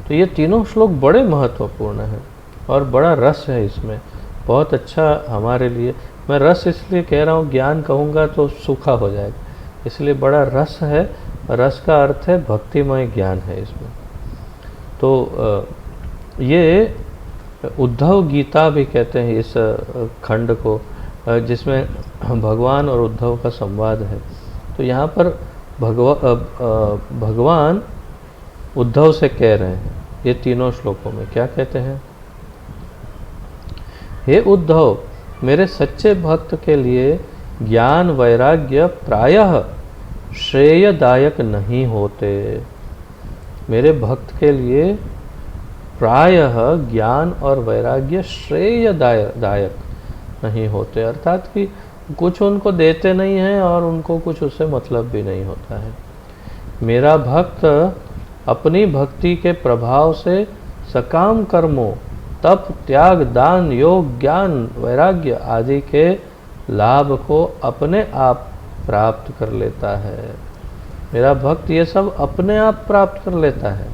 तो ये तीनों श्लोक बड़े महत्वपूर्ण हैं और बड़ा रस है इसमें, बहुत अच्छा हमारे लिए। मैं रस इसलिए कह रहा हूँ, ज्ञान कहूँगा तो सूखा हो जाएगा, इसलिए बड़ा रस है। रस का अर्थ है भक्तिमय ज्ञान है इसमें। तो ये उद्धव गीता भी कहते हैं इस खंड को, जिसमें भगवान और उद्धव का संवाद है। तो यहाँ पर भगवान उद्धव से कह रहे हैं ये तीनों श्लोकों में, क्या कहते हैं? हे उद्धव, मेरे सच्चे भक्त के लिए ज्ञान वैराग्य प्रायः श्रेयदायक नहीं होते। मेरे भक्त के लिए प्रायः ज्ञान और वैराग्य श्रेयदायक नहीं होते, अर्थात कि कुछ उनको देते नहीं हैं और उनको कुछ उससे मतलब भी नहीं होता है। मेरा भक्त अपनी भक्ति के प्रभाव से सकाम कर्मों, तप, त्याग, दान, योग, ज्ञान, वैराग्य आदि के लाभ को अपने आप प्राप्त कर लेता है। मेरा भक्त ये सब अपने आप प्राप्त कर लेता है,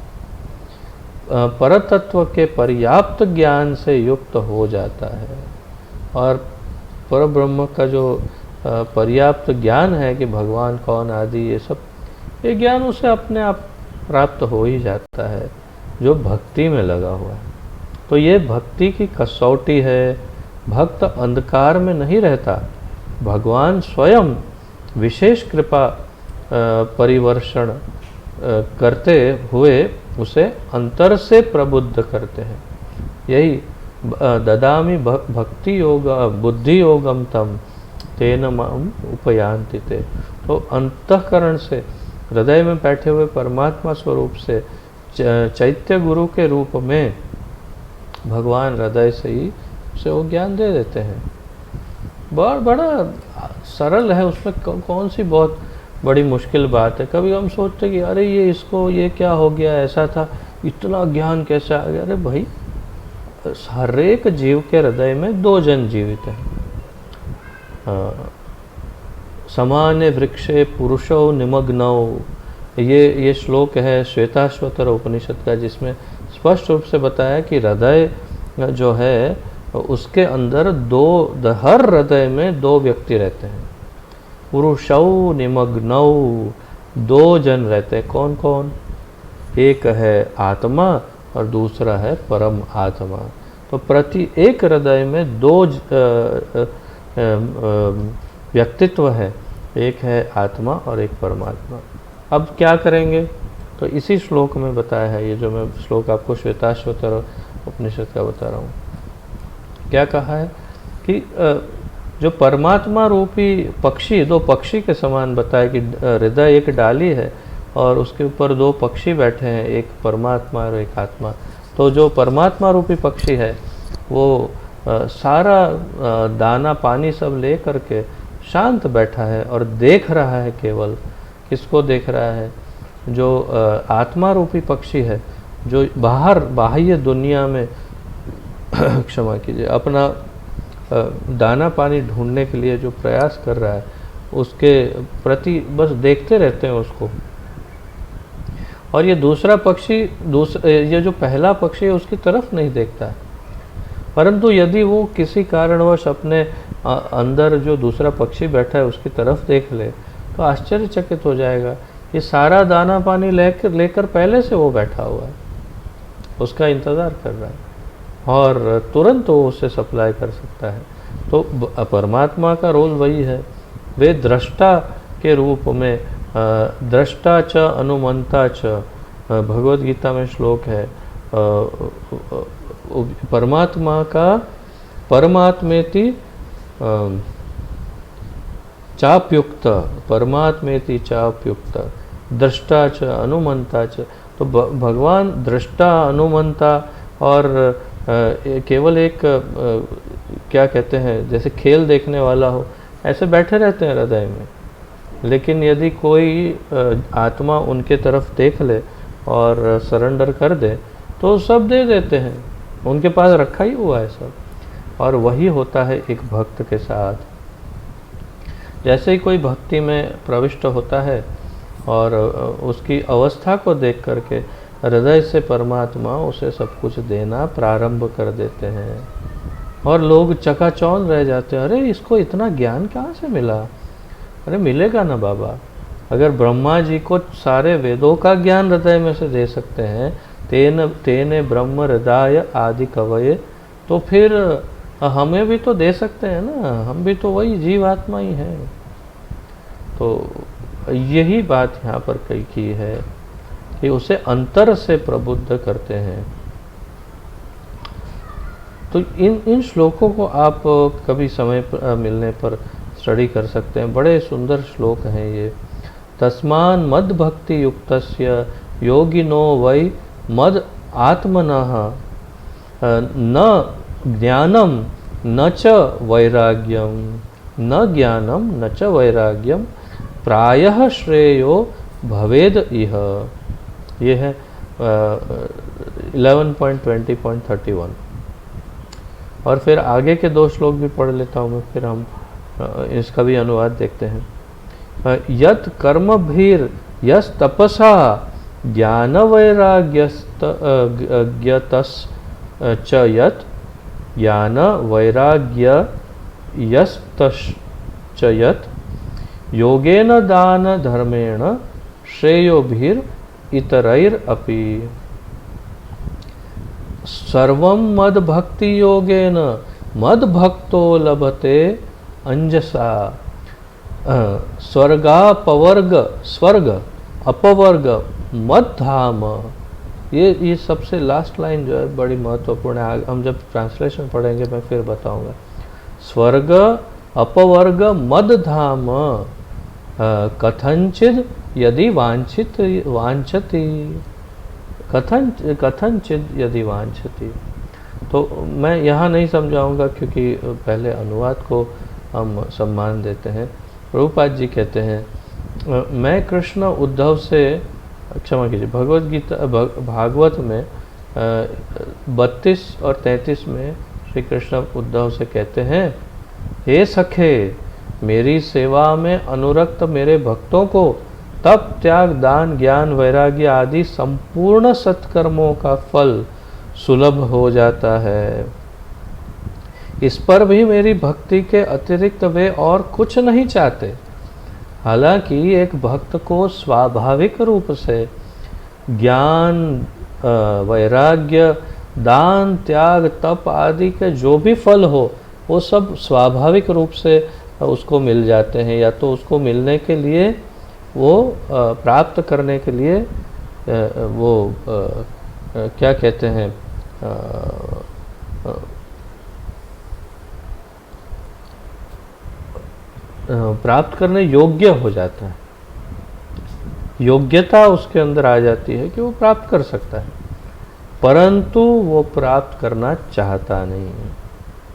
परतत्व के पर्याप्त ज्ञान से युक्त हो जाता है। और परब्रह्म का जो पर्याप्त ज्ञान है कि भगवान कौन आदि ये सब, ये ज्ञान उसे अपने आप प्राप्त हो ही जाता है जो भक्ति में लगा हुआ है। तो ये भक्ति की कसौटी है। भक्त अंधकार में नहीं रहता, भगवान स्वयं विशेष कृपा परिवर्षण करते हुए उसे अंतर से प्रबुद्ध करते हैं। यही ददामि भक्ति योग बुद्धि योगम तम तेन माम उपयांति ते। तो अंतःकरण से, हृदय में बैठे हुए परमात्मा स्वरूप से, चैत्य गुरु के रूप में भगवान हृदय से ही उसे वो ज्ञान दे देते हैं। बड़ा सरल है, उसमें कौन सी बहुत बड़ी मुश्किल बात है। कभी हम सोचते कि अरे ये क्या हो गया, ऐसा था, इतना ज्ञान कैसे आ गया। अरे भाई, हर एक जीव के हृदय में दो जन जीवित हैं। समान्य वृक्षे पुरुषो निमग्नौ, ये श्लोक है श्वेताश्वतर उपनिषद का, जिसमें स्पष्ट रूप से बताया कि हृदय जो है उसके अंदर हर हृदय में दो व्यक्ति रहते हैं। पुरुषौ निमग्नौ, दो जन रहते हैं। कौन कौन? एक है आत्मा और दूसरा है परम आत्मा। तो प्रति एक हृदय में दो व्यक्तित्व है, एक है आत्मा और एक परमात्मा। अब क्या करेंगे? तो इसी श्लोक में बताया है, ये जो मैं श्लोक आपको श्वेताश्वतर उपनिषद का बता रहा हूँ। क्या कहा है कि जो परमात्मा रूपी पक्षी, दो पक्षी के समान बताया कि हृदय एक डाली है और उसके ऊपर दो पक्षी बैठे हैं, एक परमात्मा और एक आत्मा। तो जो परमात्मा रूपी पक्षी है वो सारा दाना पानी सब ले करके शांत बैठा है और देख रहा है। केवल किसको देख रहा है? जो आत्मा रूपी पक्षी है, जो बाह्य दुनिया में क्षमा कीजिए, अपना दाना पानी ढूंढने के लिए जो प्रयास कर रहा है, उसके प्रति बस देखते रहते हैं उसको। और ये दूसरा पक्षी, ये जो पहला पक्षी है उसकी तरफ नहीं देखता है। परंतु यदि वो किसी कारणवश अपने अंदर जो दूसरा पक्षी बैठा है उसकी तरफ देख ले तो आश्चर्यचकित हो जाएगा। ये सारा दाना पानी लेकर पहले से वो बैठा हुआ है, उसका इंतज़ार कर रहा है और तुरंत वो उसे सप्लाई कर सकता है। तो परमात्मा का रोल वही है। वे दृष्टा के रूप में, दृष्टा च अनुमंता च, भगवद गीता में श्लोक है, परमात्मा का परमात्मेति चाप्युक्त, परमात्मेति चाप्युक्त, दृष्टा च अनुमंता च। तो भगवान दृष्टा, अनुमंता और केवल एक क्या कहते हैं, जैसे खेल देखने वाला हो, ऐसे बैठे रहते हैं हृदय में। लेकिन यदि कोई आत्मा उनके तरफ देख ले और सरेंडर कर दे तो सब दे देते हैं, उनके पास रखा ही हुआ है सब। और वही होता है एक भक्त के साथ। जैसे ही कोई भक्ति में प्रविष्ट होता है और उसकी अवस्था को देख करके हृदय से परमात्मा उसे सब कुछ देना प्रारंभ कर देते हैं और लोग चकाचौंध रह जाते हैं, अरे इसको इतना ज्ञान कहाँ से मिला? अरे मिलेगा ना बाबा। अगर ब्रह्मा जी को सारे वेदों का ज्ञान हृदय में से दे सकते हैं, तेने ब्रह्म हृदय आदि कवये, तो फिर हमें भी तो दे सकते हैं ना, हम भी तो वही जीवात्मा ही हैं। तो यही बात यहाँ पर कही की है कि उसे अंतर से प्रबुद्ध करते हैं। तो इन श्लोकों को आप कभी समय मिलने पर स्टडी कर सकते हैं, बड़े सुंदर श्लोक हैं ये। तस्मान मद भक्ति युक्तस्य योगिनो वै मद आत्मनः न ज्ञानम न च वैराग्यम, न ज्ञानम न च वैराग्यम प्रायः श्रेयो भवेद इह। ये है 11.20.31। और फिर आगे के दो श्लोक भी पढ़ लेता हूँ मैं, फिर हम इसका भी अनुवाद देखते हैं। यत् कर्म भीर यस तपसा ज्ञान वैराग्यतस च यत् ज्ञान वैराग्य यस्तश्च यत् योगेन दान धर्मेण श्रेयो भीर इतरैरपि सर्वं मद भक्ति योगेन मद भक्तो लभते अंजसा स्वर्गापवर्ग स्वर्ग अपवर्ग मद धाम। ये सबसे लास्ट लाइन जो है बड़ी महत्वपूर्ण है, हम जब ट्रांसलेशन पढ़ेंगे मैं फिर बताऊंगा। स्वर्ग अपवर्ग मद धाम कथंचिद यदि वांछति कथंचिद यदि वांछति। तो मैं यहाँ नहीं समझाऊंगा क्योंकि पहले अनुवाद को हम सम्मान देते हैं। प्रभुपाद जी कहते हैं, मैं कृष्ण उद्धव से, क्षमा कीजिए, भगवत गीता भागवत में 32 और 33 में श्री कृष्ण उद्धव से कहते हैं, हे सखे, मेरी सेवा में अनुरक्त मेरे भक्तों को तप त्याग दान ज्ञान वैराग्य आदि संपूर्ण सत्कर्मों का फल सुलभ हो जाता है। इस पर भी मेरी भक्ति के अतिरिक्त वे और कुछ नहीं चाहते। हालांकि एक भक्त को स्वाभाविक रूप से ज्ञान वैराग्य दान त्याग तप आदि के जो भी फल हो वो सब स्वाभाविक रूप से उसको मिल जाते हैं, या तो उसको मिलने के लिए वो प्राप्त करने के लिए वो क्या कहते हैं प्राप्त करने योग्य हो जाता है, योग्यता उसके अंदर आ जाती है कि वो प्राप्त कर सकता है, परंतु वो प्राप्त करना चाहता नहीं है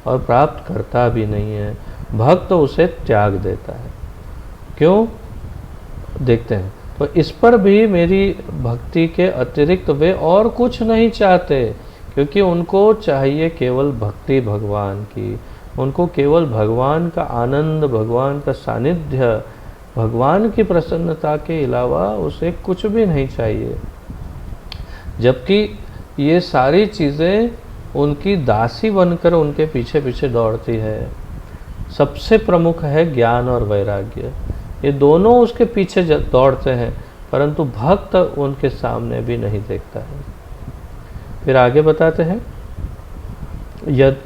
और प्राप्त करता भी नहीं है। भक्त उसे त्याग देता है। क्यों? देखते हैं। तो इस पर भी मेरी भक्ति के अतिरिक्त वे और कुछ नहीं चाहते, क्योंकि उनको चाहिए केवल भक्ति भगवान की, उनको केवल भगवान का आनंद, भगवान का सानिध्य, भगवान की प्रसन्नता के अलावा उसे कुछ भी नहीं चाहिए। जबकि ये सारी चीज़ें उनकी दासी बनकर उनके पीछे पीछे दौड़ती है। सबसे प्रमुख है ज्ञान और वैराग्य, ये दोनों उसके पीछे दौड़ते हैं, परंतु भक्त उनके सामने भी नहीं देखता है। फिर आगे बताते हैं,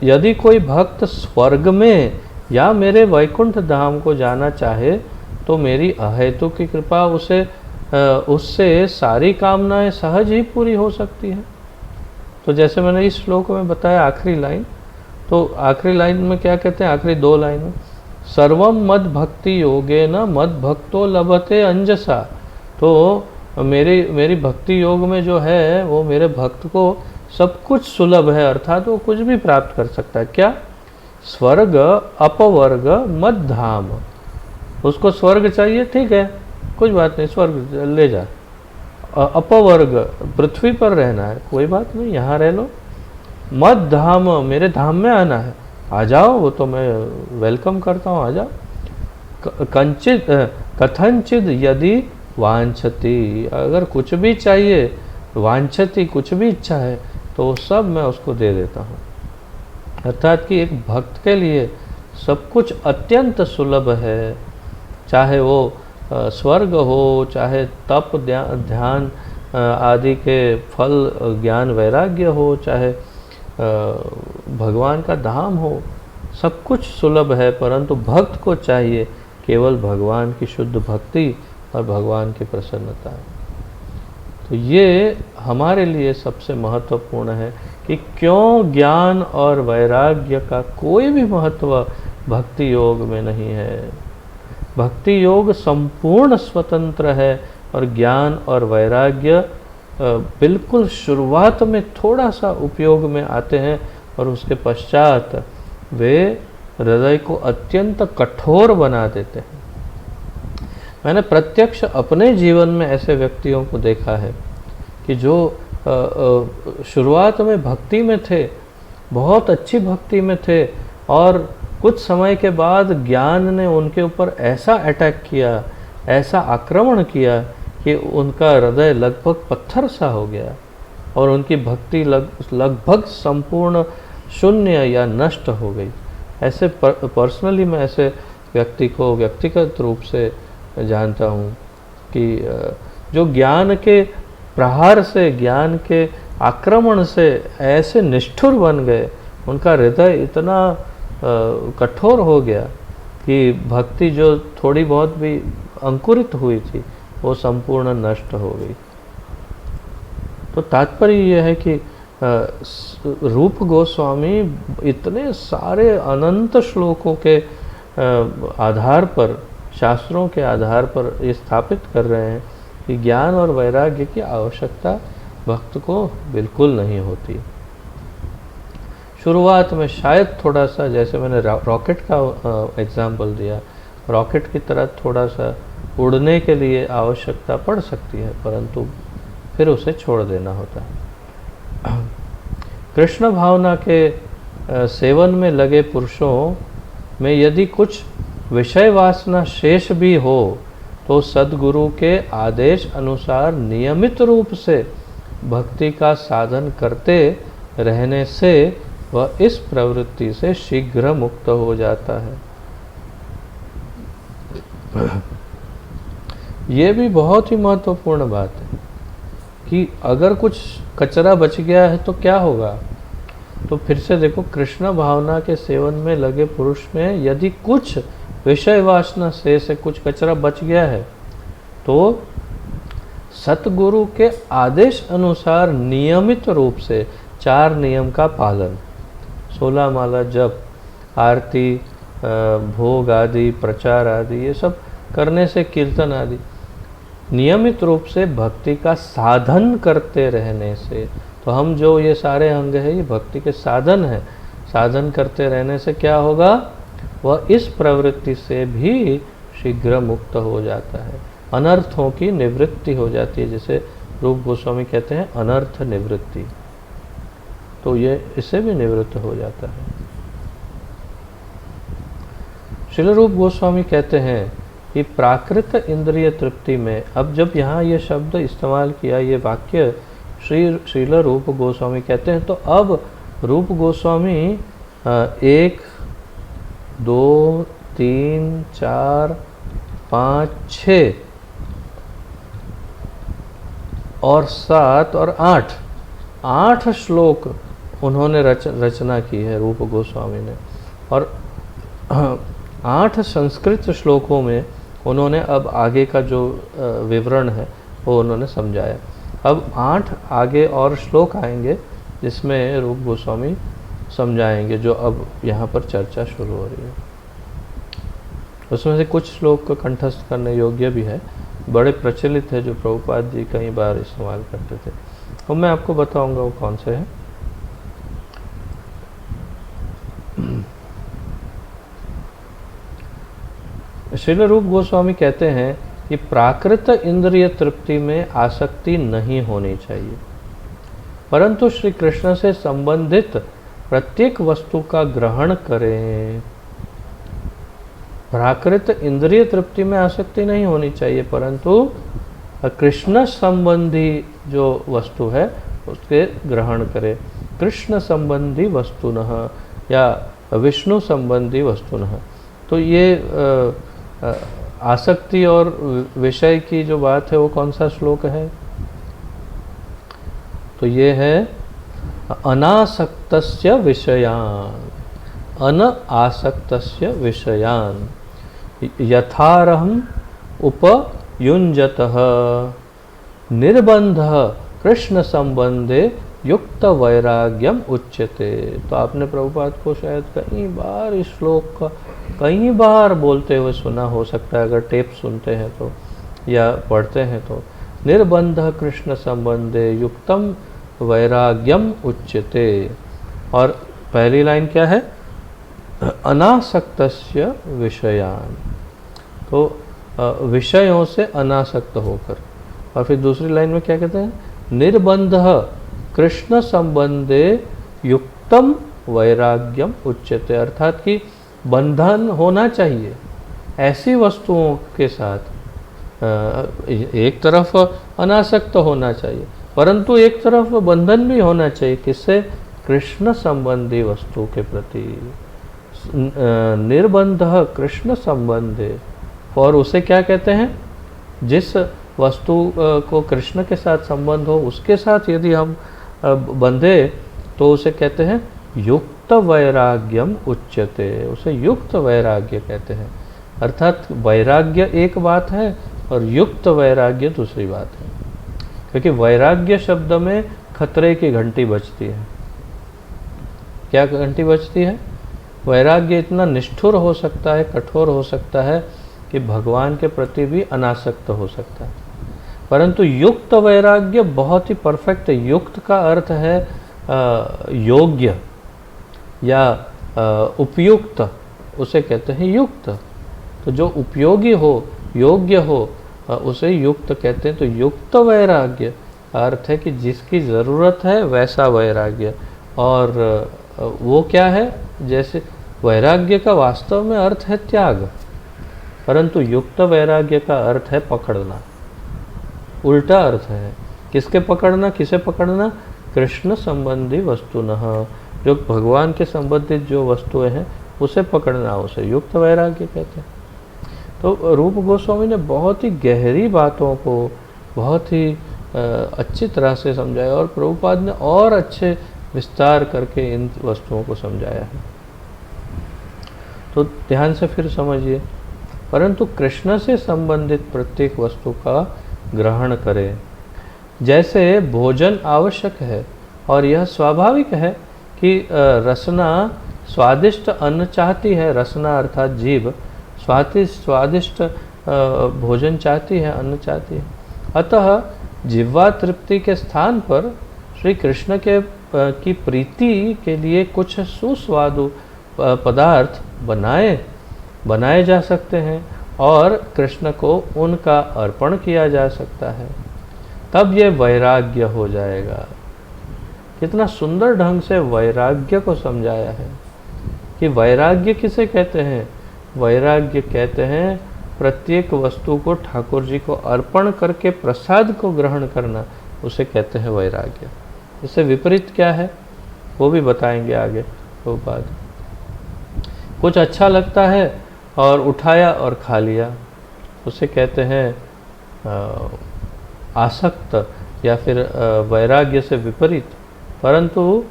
यदि कोई भक्त स्वर्ग में या मेरे वैकुंठ धाम को जाना चाहे तो मेरी अहेतु की कृपा उससे सारी कामनाएं सहज ही पूरी हो सकती है। तो जैसे मैंने इस श्लोक में बताया आखिरी लाइन, तो आखिरी लाइन में क्या कहते हैं, आखिरी दो लाइन में, सर्वम मद भक्ति योगेन मद भक्तो लभते अंजसा। तो मेरी भक्ति योग में जो है वो मेरे भक्त को सब कुछ सुलभ है, अर्थात वो कुछ भी प्राप्त कर सकता है। क्या? स्वर्ग अपवर्ग मद धाम। उसको स्वर्ग चाहिए, ठीक है, कुछ बात नहीं, स्वर्ग ले जा। अपवर्ग पृथ्वी पर रहना है, कोई बात नहीं, यहाँ रह लो। मद धाम, मेरे धाम में आना है, आ जाओ, वो तो मैं वेलकम करता हूँ, आ जाओ। कथंचित यदि वांछति, अगर कुछ भी चाहिए वांछति कुछ भी इच्छा है तो वो सब मैं उसको दे देता हूँ। अर्थात कि एक भक्त के लिए सब कुछ अत्यंत सुलभ है, चाहे वो स्वर्ग हो, चाहे तप ध्यान आदि के फल ज्ञान वैराग्य हो, चाहे भगवान का धाम हो, सब कुछ सुलभ है। परंतु भक्त को चाहिए केवल भगवान की शुद्ध भक्ति और भगवान की प्रसन्नता। तो ये हमारे लिए सबसे महत्वपूर्ण है कि क्यों ज्ञान और वैराग्य का कोई भी महत्व भक्ति योग में नहीं है। भक्ति योग संपूर्ण स्वतंत्र है और ज्ञान और वैराग्य बिल्कुल शुरुआत में थोड़ा सा उपयोग में आते हैं और उसके पश्चात वे हृदय को अत्यंत कठोर बना देते हैं। मैंने प्रत्यक्ष अपने जीवन में ऐसे व्यक्तियों को देखा है कि जो शुरुआत में भक्ति में थे, बहुत अच्छी भक्ति में थे, और कुछ समय के बाद ज्ञान ने उनके ऊपर ऐसा अटैक किया, ऐसा आक्रमण किया कि उनका हृदय लगभग पत्थर सा हो गया और उनकी भक्ति लगभग संपूर्ण शून्य या नष्ट हो गई। ऐसे पर्सनली मैं ऐसे व्यक्ति को व्यक्तिगत रूप से जानता हूँ कि जो ज्ञान के प्रहार से, ज्ञान के आक्रमण से ऐसे निष्ठुर बन गए, उनका हृदय इतना कठोर हो गया कि भक्ति जो थोड़ी बहुत भी अंकुरित हुई थी वो संपूर्ण नष्ट हो गई। तो तात्पर्य यह है कि रूप गोस्वामी इतने सारे अनंत श्लोकों के आधार पर, शास्त्रों के आधार पर ये स्थापित कर रहे हैं कि ज्ञान और वैराग्य की आवश्यकता भक्त को बिल्कुल नहीं होती। शुरुआत में शायद थोड़ा सा, जैसे मैंने रॉकेट का एग्जाम्पल दिया, रॉकेट की तरह थोड़ा सा उड़ने के लिए आवश्यकता पड़ सकती है, परंतु फिर उसे छोड़ देना होता है। कृष्ण भावना के सेवन में लगे पुरुषों में यदि कुछ विषय वासना शेष भी हो तो सद्गुरु के आदेश अनुसार नियमित रूप से भक्ति का साधन करते रहने से वह इस प्रवृत्ति से शीघ्र मुक्त हो जाता है। ये भी बहुत ही महत्वपूर्ण बात है कि अगर कुछ कचरा बच गया है तो क्या होगा। तो फिर से देखो, कृष्ण भावना के सेवन में लगे पुरुष में यदि कुछ विषय वासना से कुछ कचरा बच गया है तो सतगुरु के आदेश अनुसार नियमित रूप से 4 नियम का पालन, 16 माला जप, आरती, भोग आदि, प्रचार आदि, ये सब करने से, कीर्तन आदि, नियमित रूप से भक्ति का साधन करते रहने से, तो हम जो ये सारे अंग है ये भक्ति के साधन है। साधन करते रहने से क्या होगा, वह इस प्रवृत्ति से भी शीघ्र मुक्त हो जाता है, अनर्थों की निवृत्ति हो जाती है, जिसे रूप गोस्वामी कहते हैं अनर्थ निवृत्ति। तो ये इससे भी निवृत्त हो जाता है। श्रील रूप गोस्वामी कहते हैं कि प्राकृत इंद्रिय तृप्ति में, अब जब यहाँ ये शब्द इस्तेमाल किया, ये वाक्य श्रील रूप गोस्वामी कहते हैं, तो अब रूप गोस्वामी 1, 2, 3, 4, 5, 6 और 7 और 8 श्लोक उन्होंने रचना की है रूप गोस्वामी ने, और 8 संस्कृत श्लोकों में उन्होंने अब आगे का जो विवरण है वो उन्होंने समझाया। अब 8 आगे और श्लोक आएंगे जिसमें रूप गोस्वामी समझाएंगे, जो अब यहाँ पर चर्चा शुरू हो रही है। उसमें से कुछ श्लोक कंठस्थ करने योग्य भी है, बड़े प्रचलित है, जो प्रभुपाद जी कई बार इस्तेमाल करते थे। तो मैं आपको बताऊंगा वो कौन से हैं। श्रील रूप गोस्वामी कहते हैं कि प्राकृत इंद्रिय तृप्ति में आसक्ति नहीं होनी चाहिए, परंतु श्री कृष्ण से संबंधित प्रत्येक वस्तु का ग्रहण करें। प्राकृत इंद्रिय तृप्ति में आसक्ति नहीं होनी चाहिए, परंतु कृष्ण संबंधी जो वस्तु है उसके ग्रहण करे। कृष्ण संबंधी वस्तुनः या विष्णु संबंधी वस्तुनः। तो ये आसक्ति और विषय की जो बात है वो कौन सा श्लोक है? तो ये है अनासक्तस्य विषयान्, अनासक्तस्य विषयान् यथारहम् उपयुञ्जतः निर्बन्धः कृष्ण संबंधे युक्त वैराग्यम उच्यते। तो आपने प्रभुपाद को शायद कई बार इस श्लोक का कई बार बोलते हुए सुना हो सकता है, अगर टेप सुनते हैं तो या पढ़ते हैं तो। निर्बंध कृष्ण संबंधे युक्तम वैराग्यम उच्यते। और पहली लाइन क्या है? अनासक्तस्य विषयान्, तो विषयों से अनासक्त होकर। और फिर दूसरी लाइन में क्या कहते हैं? निर्बंध कृष्ण संबंधे युक्तम वैराग्यम उच्यते, अर्थात कि बंधन होना चाहिए ऐसी वस्तुओं के साथ। एक तरफ अनासक्त होना चाहिए, परंतु एक तरफ बंधन भी होना चाहिए। किससे? कृष्ण संबंधी वस्तु के प्रति। निर्बंध कृष्ण संबंधे, और उसे क्या कहते हैं? जिस वस्तु को कृष्ण के साथ संबंध हो उसके साथ यदि हम बंधे तो उसे कहते हैं युक्त वैराग्यम उच्यते, उसे युक्त वैराग्य कहते हैं। अर्थात वैराग्य एक बात है और युक्त वैराग्य दूसरी बात है, क्योंकि वैराग्य शब्द में खतरे की घंटी बजती है। क्या घंटी बजती है? वैराग्य इतना निष्ठुर हो सकता है, कठोर हो सकता है कि भगवान के प्रति भी अनासक्त हो सकता है, परंतु युक्त वैराग्य बहुत ही परफेक्ट। युक्त का अर्थ है योग्य या उपयुक्त, उसे कहते हैं युक्त। तो जो उपयोगी हो, योग्य हो, उसे युक्त कहते हैं। तो युक्त वैराग्य का अर्थ है कि जिसकी ज़रूरत है वैसा वैराग्य। और वो क्या है? जैसे वैराग्य का वास्तव में अर्थ है त्याग, परंतु युक्त वैराग्य का अर्थ है पकड़ना। उल्टा अर्थ है। किसके पकड़ना? किसे पकड़ना? कृष्ण संबंधी वस्तुनः, जो भगवान के संबंधित जो वस्तुएं हैं उसे पकड़ना, उसे युक्त वैराग्य कहते हैं। तो रूप गोस्वामी ने बहुत ही गहरी बातों को बहुत ही अच्छी तरह से समझाया, और प्रभुपाद ने और अच्छे विस्तार करके इन वस्तुओं को समझाया है। तो ध्यान से फिर समझिए। परंतु कृष्ण से संबंधित प्रत्येक वस्तु का ग्रहण करें। जैसे भोजन आवश्यक है और यह स्वाभाविक है कि रसना स्वादिष्ट अन्न चाहती है। रसना अर्थात जीभ स्वादिष्ट भोजन चाहती है, अन्न चाहती है। अतः जिह्वा तृप्ति के स्थान पर श्री कृष्ण के की प्रीति के लिए कुछ सुस्वादु पदार्थ बनाए जा सकते हैं और कृष्ण को उनका अर्पण किया जा सकता है। तब ये वैराग्य हो जाएगा। कितना सुंदर ढंग से वैराग्य को समझाया है कि वैराग्य किसे कहते हैं? वैराग्य कहते हैं प्रत्येक वस्तु को ठाकुर जी को अर्पण करके प्रसाद को ग्रहण करना, उसे कहते हैं वैराग्य। इससे विपरीत क्या है वो भी बताएंगे आगे। तो बात कुछ अच्छा लगता है और उठाया और खा लिया, उसे कहते हैं आसक्त या फिर वैराग्य से विपरीत। परंतु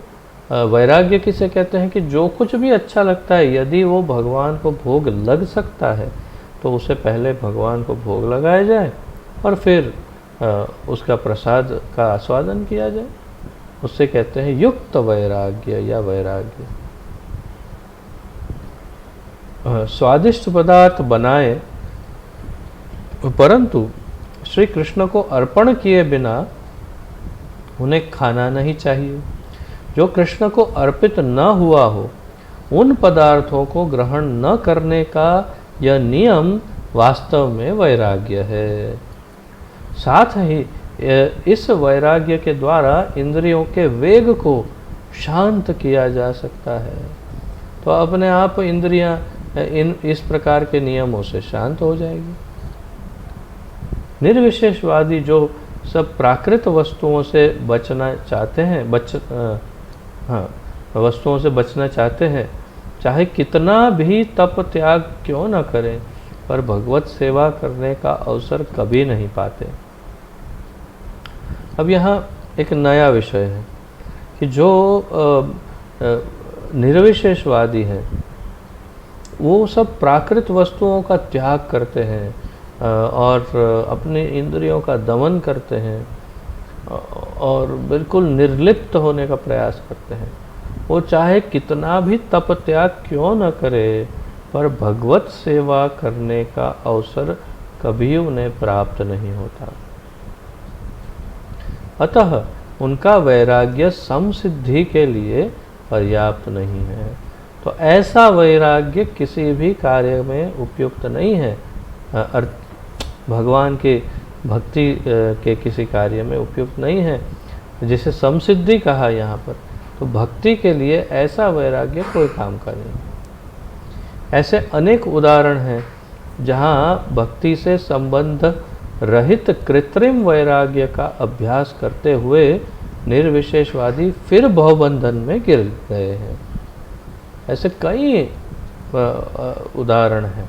वैराग्य किसे कहते हैं? कि जो कुछ भी अच्छा लगता है यदि वो भगवान को भोग लग सकता है तो उसे पहले भगवान को भोग लगाया जाए और फिर उसका प्रसाद का आस्वादन किया जाए, उससे कहते हैं युक्त वैराग्य या वैराग्य। स्वादिष्ट पदार्थ बनाए परंतु श्री कृष्ण को अर्पण किए बिना उन्हें खाना नहीं चाहिए। जो कृष्ण को अर्पित न हुआ हो उन पदार्थों को ग्रहण न करने का यह नियम वास्तव में वैराग्य है। साथ ही इस वैराग्य के द्वारा इंद्रियों के वेग को शांत किया जा सकता है। तो अपने आप इंद्रियां इस प्रकार के नियमों से शांत हो जाएगी। निर्विशेषवादी जो सब प्राकृत वस्तुओं से बचना चाहते हैं, वस्तुओं से बचना चाहते हैं, चाहे कितना भी तप त्याग क्यों न करें, पर भगवत सेवा करने का अवसर कभी नहीं पाते। अब यहाँ एक नया विषय है कि जो निर्विशेषवादी है वो सब प्राकृत वस्तुओं का त्याग करते हैं और अपने इंद्रियों का दमन करते हैं और बिल्कुल निर्लिप्त होने का प्रयास करते हैं। वो चाहे कितना भी तप त्याग क्यों न करे, पर भगवत सेवा करने का अवसर कभी उन्हें प्राप्त नहीं होता। अतः उनका वैराग्य समसिद्धि के लिए पर्याप्त नहीं है। तो ऐसा वैराग्य किसी भी कार्य में उपयुक्त नहीं है, भगवान के भक्ति के किसी कार्य में उपयुक्त नहीं है, जिसे समसिद्धि कहा यहाँ पर। तो भक्ति के लिए ऐसा वैराग्य कोई काम का नहीं। ऐसे अनेक उदाहरण हैं जहाँ भक्ति से संबंध रहित कृत्रिम वैराग्य का अभ्यास करते हुए निर्विशेषवादी फिर भवबंधन में गिर गए हैं। ऐसे कई उदाहरण हैं,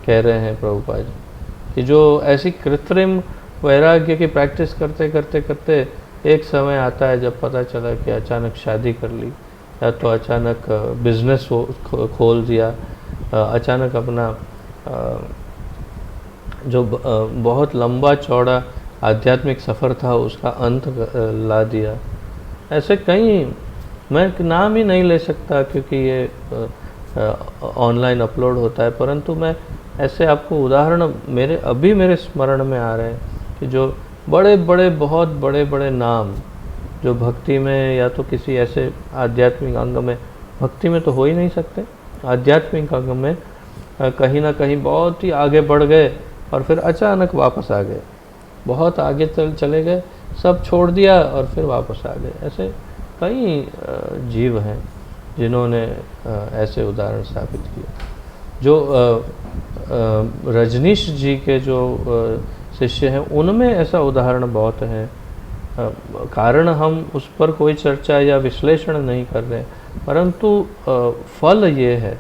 कह रहे हैं प्रभुपाद जी, कि जो ऐसी कृत्रिम वैराग्य की प्रैक्टिस करते करते करते एक समय आता है जब पता चला कि अचानक शादी कर ली, या तो अचानक बिजनेस खोल दिया, अचानक अपना जो बहुत लंबा चौड़ा आध्यात्मिक सफ़र था उसका अंत ला दिया। ऐसे कई, मैं नाम ही नहीं ले सकता क्योंकि ये ऑनलाइन अपलोड होता है, परंतु मैं ऐसे आपको उदाहरण मेरे स्मरण में आ रहे हैं कि जो बड़े बड़े बहुत बड़े बड़े नाम जो भक्ति में या तो किसी ऐसे आध्यात्मिक अंग में, भक्ति में तो हो ही नहीं सकते, आध्यात्मिक अंग में कहीं ना कहीं बहुत ही आगे बढ़ गए और फिर अचानक वापस आ गए, बहुत आगे चले गए, सब छोड़ दिया और फिर वापस आ गए। ऐसे कई जीव हैं जिन्होंने ऐसे उदाहरण स्थापित किए। जो रजनीश जी के जो शिष्य हैं उनमें ऐसा उदाहरण बहुत है। कारण हम उस पर कोई चर्चा या विश्लेषण नहीं कर रहे, परंतु फल ये है,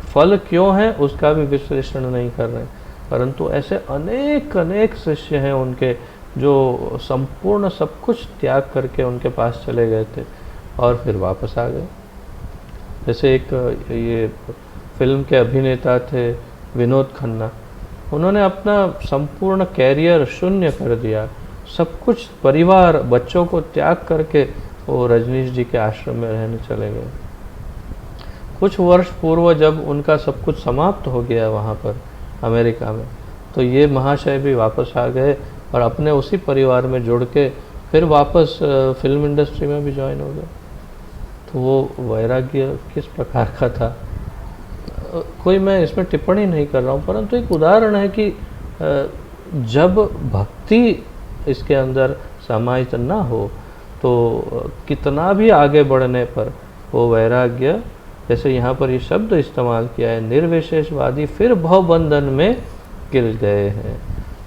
फल क्यों है उसका भी विश्लेषण नहीं कर रहे, परंतु ऐसे अनेक अनेक शिष्य हैं उनके जो संपूर्ण सब कुछ त्याग करके उनके पास चले गए थे और फिर वापस आ गए। जैसे एक ये फिल्म के अभिनेता थे विनोद खन्ना, उन्होंने अपना संपूर्ण कैरियर शून्य कर दिया, सब कुछ परिवार बच्चों को त्याग करके वो रजनीश जी के आश्रम में रहने चले गए। कुछ वर्ष पूर्व जब उनका सब कुछ समाप्त हो गया वहाँ पर अमेरिका में, तो ये महाशय भी वापस आ गए और अपने उसी परिवार में जुड़ के फिर वापस फिल्म इंडस्ट्री में भी ज्वाइन हो गए। तो वो वैराग्य किस प्रकार का था, कोई मैं इसमें टिप्पणी नहीं कर रहा हूँ, परंतु एक उदाहरण है कि जब भक्ति इसके अंदर समाहित ना हो तो कितना भी आगे बढ़ने पर वो वैराग्य, जैसे यहाँ पर ये शब्द इस्तेमाल किया है, निर्विशेषवादी फिर भवबंधन में गिर गए हैं,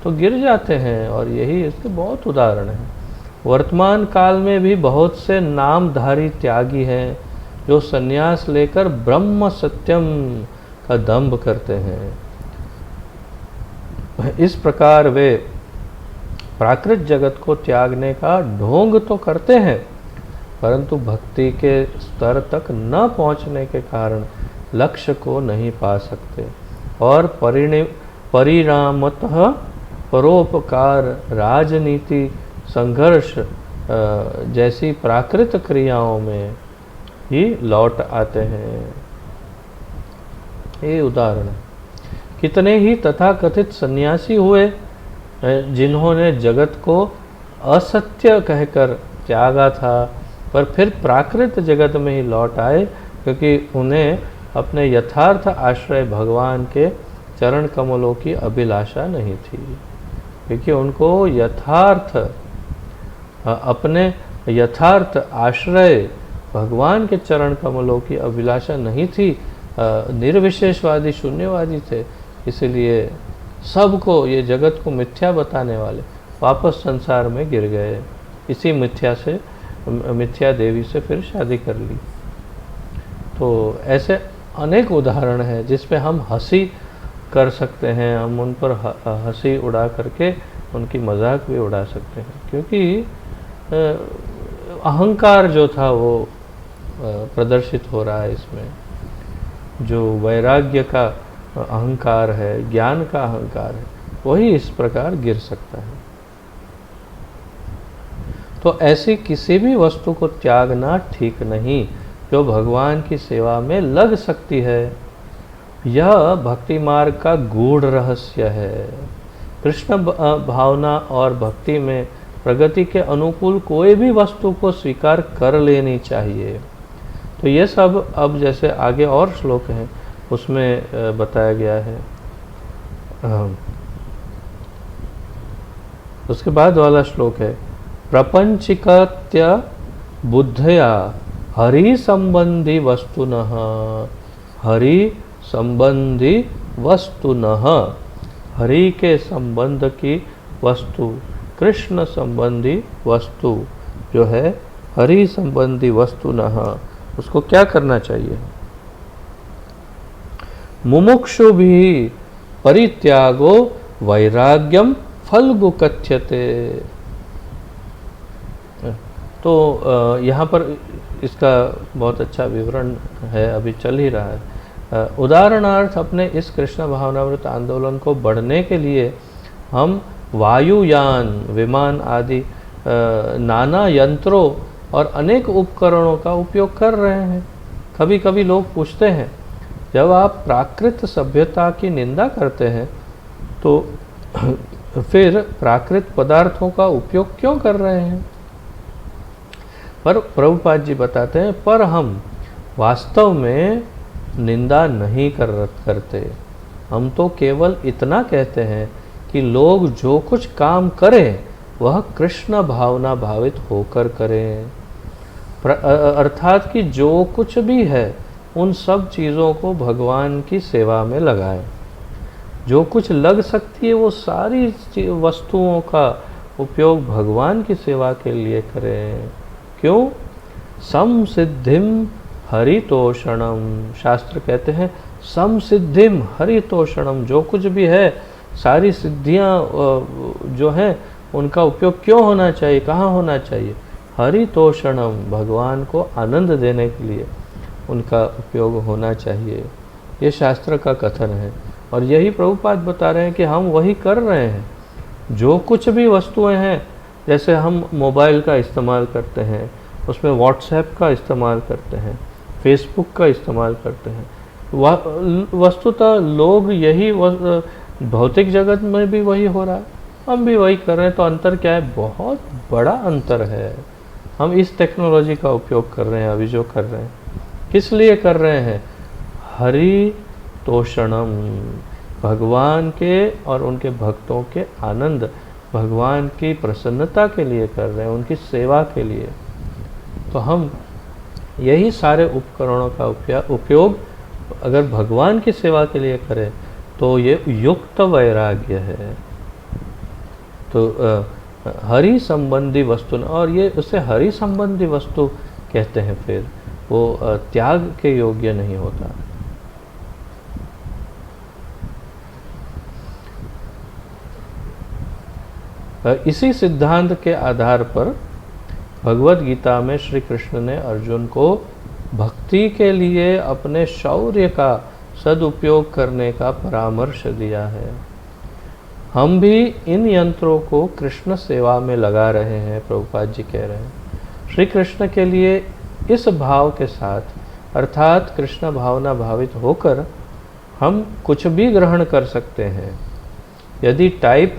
तो गिर जाते हैं। और यही इसके बहुत उदाहरण हैं। वर्तमान काल में भी बहुत से नामधारी त्यागी हैं जो संन्यास लेकर ब्रह्म सत्यम का दंभ करते हैं। इस प्रकार वे प्राकृत जगत को त्यागने का ढोंग तो करते हैं, परंतु भक्ति के स्तर तक न पहुंचने के कारण लक्ष्य को नहीं पा सकते और परिणामतः परोपकार, राजनीति, संघर्ष जैसी प्राकृत क्रियाओं में ही लौट आते हैं। ये उदाहरण है। कितने ही तथाकथित सन्यासी हुए जिन्होंने जगत को असत्य कहकर त्यागा था, पर फिर प्राकृत जगत में ही लौट आए, क्योंकि उन्हें अपने यथार्थ आश्रय भगवान के चरण कमलों की अभिलाषा नहीं थी, क्योंकि उनको अपने यथार्थ आश्रय भगवान के चरण कमलों की अभिलाषा नहीं थी। निर्विशेषवादी शून्यवादी थे, इसलिए सबको, ये जगत को मिथ्या बताने वाले वापस संसार में गिर गए। इसी मिथ्या देवी से फिर शादी कर ली। तो ऐसे अनेक उदाहरण हैं जिसपे हम हंसी कर सकते हैं, हम उन पर हंसी उड़ा करके उनकी मजाक भी उड़ा सकते हैं, क्योंकि अहंकार जो था वो प्रदर्शित हो रहा है इसमें। जो वैराग्य का अहंकार है, ज्ञान का अहंकार है, वही इस प्रकार गिर सकता है। तो ऐसी किसी भी वस्तु को त्यागना ठीक नहीं जो भगवान की सेवा में लग सकती है। यह भक्ति मार्ग का गूढ़ रहस्य है। कृष्ण भावना और भक्ति में प्रगति के अनुकूल कोई भी वस्तु को स्वीकार कर लेनी चाहिए। तो ये सब अब जैसे आगे और श्लोक हैं उसमें बताया गया है। उसके बाद वाला श्लोक है, प्रपंचिकत्य बुद्धया हरि संबंधी वस्तुनः, हरि संबंधी वस्तुनः, हरि के संबंध की वस्तु, कृष्ण संबंधी वस्तु जो है, हरि संबंधी वस्तुनः, उसको क्या करना चाहिए? मुमुक्षु भी परित्यागो वैराग्यम फल्गु कथ्यते। तो यहाँ पर इसका बहुत अच्छा विवरण है, अभी चल ही रहा है। उदाहरणार्थ अपने इस कृष्ण भावनामृत आंदोलन को बढ़ने के लिए हम वायुयान, विमान आदि नाना यंत्रों और अनेक उपकरणों का उपयोग कर रहे हैं। कभी कभी लोग पूछते हैं, जब आप प्राकृत सभ्यता की निंदा करते हैं तो फिर प्राकृत पदार्थों का उपयोग क्यों कर रहे हैं? पर प्रभुपाद जी बताते हैं, पर हम वास्तव में निंदा नहीं करते। हम तो केवल इतना कहते हैं कि लोग जो कुछ काम करें वह कृष्ण भावना भावित होकर करें। अर्थात कि जो कुछ भी है उन सब चीज़ों को भगवान की सेवा में लगाएं। जो कुछ लग सकती है वो सारी वस्तुओं का उपयोग भगवान की सेवा के लिए करें। क्यों? समसिद्धिम हरितोषणम, शास्त्र कहते हैं समसिद्धिम हरितोषणम, जो कुछ भी है सारी सिद्धियां जो हैं उनका उपयोग क्यों होना चाहिए, कहाँ होना चाहिए? हरितोषणम, भगवान को आनंद देने के लिए उनका उपयोग होना चाहिए। ये शास्त्र का कथन है और यही प्रभुपाद बता रहे हैं कि हम वही कर रहे हैं। जो कुछ भी वस्तुएं हैं, जैसे हम मोबाइल का इस्तेमाल करते हैं, उसमें व्हाट्सएप का इस्तेमाल करते हैं, फेसबुक का इस्तेमाल करते हैं, वस्तुतः लोग यही भौतिक जगत में भी वही हो रहा है, हम भी वही कर रहे हैं। तो अंतर क्या है? बहुत बड़ा अंतर है। हम इस टेक्नोलॉजी का उपयोग कर रहे हैं, अभी जो कर रहे हैं, किस लिए कर रहे हैं? हरि तोषणम, भगवान के और उनके भक्तों के आनंद, भगवान की प्रसन्नता के लिए कर रहे हैं, उनकी सेवा के लिए। तो हम यही सारे उपकरणों का उपयोग अगर भगवान की सेवा के लिए करें तो ये युक्त वैराग्य है। तो हरि संबंधी वस्तु, और ये उसे हरि संबंधी वस्तु कहते हैं, फिर वो त्याग के योग्य नहीं होता। इसी सिद्धांत के आधार पर भगवद गीता में श्री कृष्ण ने अर्जुन को भक्ति के लिए अपने शौर्य का सदुपयोग करने का परामर्श दिया है। हम भी इन यंत्रों को कृष्ण सेवा में लगा रहे हैं, प्रभुपाद जी कह रहे हैं। श्री कृष्ण के लिए इस भाव के साथ, अर्थात कृष्ण भावना भावित होकर हम कुछ भी ग्रहण कर सकते हैं। यदि टाइप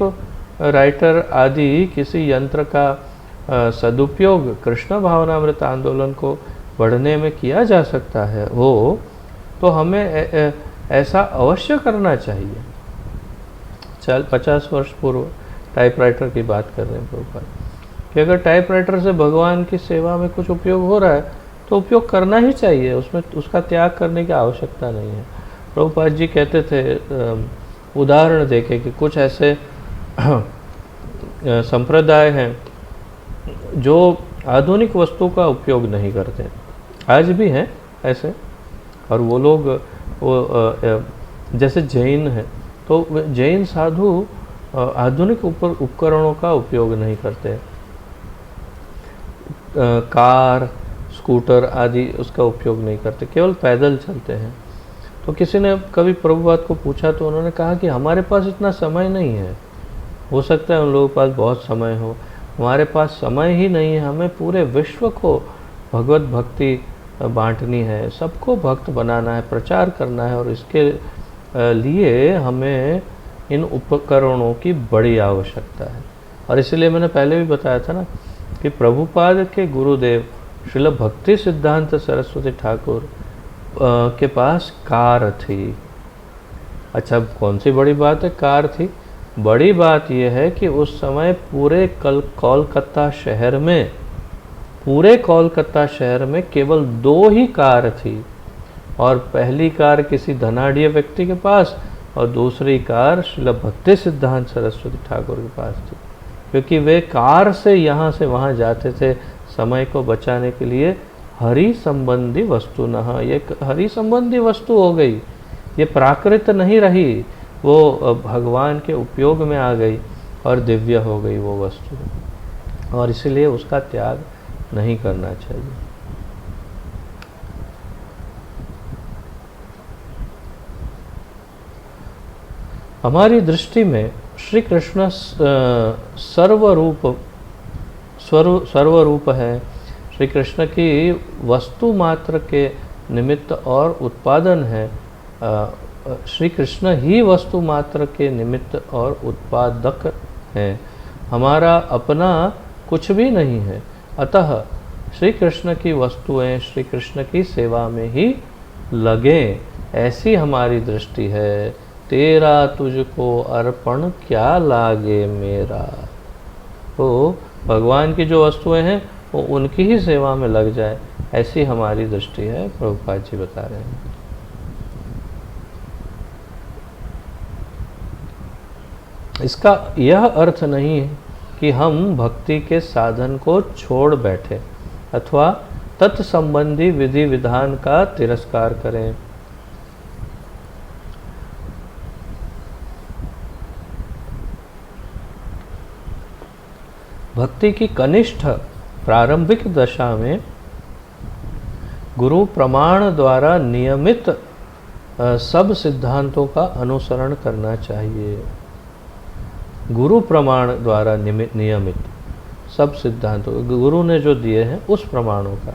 राइटर आदि किसी यंत्र का सदुपयोग कृष्ण भावनामृत आंदोलन को बढ़ने में किया जा सकता है हो, तो हमें ऐसा अवश्य करना चाहिए। 50 वर्ष पूर्व टाइपराइटर की बात कर रहे हैं प्रभुपाद, कि अगर टाइपराइटर से भगवान की सेवा में कुछ उपयोग हो रहा है तो उपयोग करना ही चाहिए, उसमें उसका त्याग करने की आवश्यकता नहीं है। प्रभुपाद जी कहते थे उदाहरण देखें कि कुछ ऐसे संप्रदाय हैं जो आधुनिक वस्तु का उपयोग नहीं करते, आज भी हैं ऐसे। और वो लोग जैसे जैन हैं, तो जैन साधु आधुनिक उपकरणों का उपयोग नहीं करते, कार स्कूटर आदि उसका उपयोग नहीं करते, केवल पैदल चलते हैं। तो किसी ने कभी प्रभुपाद को पूछा तो उन्होंने कहा कि हमारे पास इतना समय नहीं है। हो सकता है उन लोगों के पास बहुत समय हो, हमारे पास समय ही नहीं है। हमें पूरे विश्व को भगवत भक्ति बांटनी है, सबको भक्त बनाना है, प्रचार करना है, और इसके लिए हमें इन उपकरणों की बड़ी आवश्यकता है। और इसलिए मैंने पहले भी बताया था ना कि प्रभुपाद के गुरुदेव श्रील भक्ति सिद्धांत सरस्वती ठाकुर के पास कार थी। अच्छा, कौन सी बड़ी बात है कार थी? बड़ी बात यह है कि उस समय पूरे कोलकाता शहर में केवल 2 ही कार थी, और पहली कार किसी धनाढ़ी व्यक्ति के पास और दूसरी कार श्रील भक्ति सिद्धांत सरस्वती ठाकुर के पास थी, क्योंकि वे कार से यहाँ से वहाँ जाते थे समय को बचाने के लिए। हरि संबंधी वस्तु न, ये हरि संबंधी वस्तु हो गई, ये प्राकृत नहीं रही, वो भगवान के उपयोग में आ गई और दिव्य हो गई वो वस्तु, और इसलिए उसका त्याग नहीं करना चाहिए। हमारी दृष्टि में श्री कृष्ण सर्वरूप है। श्री कृष्ण की वस्तु मात्र के निमित्त और उत्पादन है। श्री कृष्ण ही वस्तु मात्र के निमित्त और उत्पादक हैं, हमारा अपना कुछ भी नहीं है। अतः श्री कृष्ण की वस्तुएं श्री कृष्ण की सेवा में ही लगें, ऐसी हमारी दृष्टि है। तेरा तुझको अर्पण क्या लागे मेरा। तो भगवान की जो वस्तुएं हैं वो उनकी ही सेवा में लग जाए, ऐसी हमारी दृष्टि है, प्रभुपाद जी बता रहे हैं। इसका यह अर्थ नहीं है कि हम भक्ति के साधन को छोड़ बैठे अथवा तत्संबंधी विधि विधान का तिरस्कार करें। भक्ति की कनिष्ठ प्रारंभिक दशा में गुरु प्रमाण द्वारा नियमित सब सिद्धांतों का अनुसरण करना चाहिए। गुरु प्रमाण द्वारा नियमित सब सिद्धांतों, गुरु ने जो दिए हैं उस प्रमाणों का,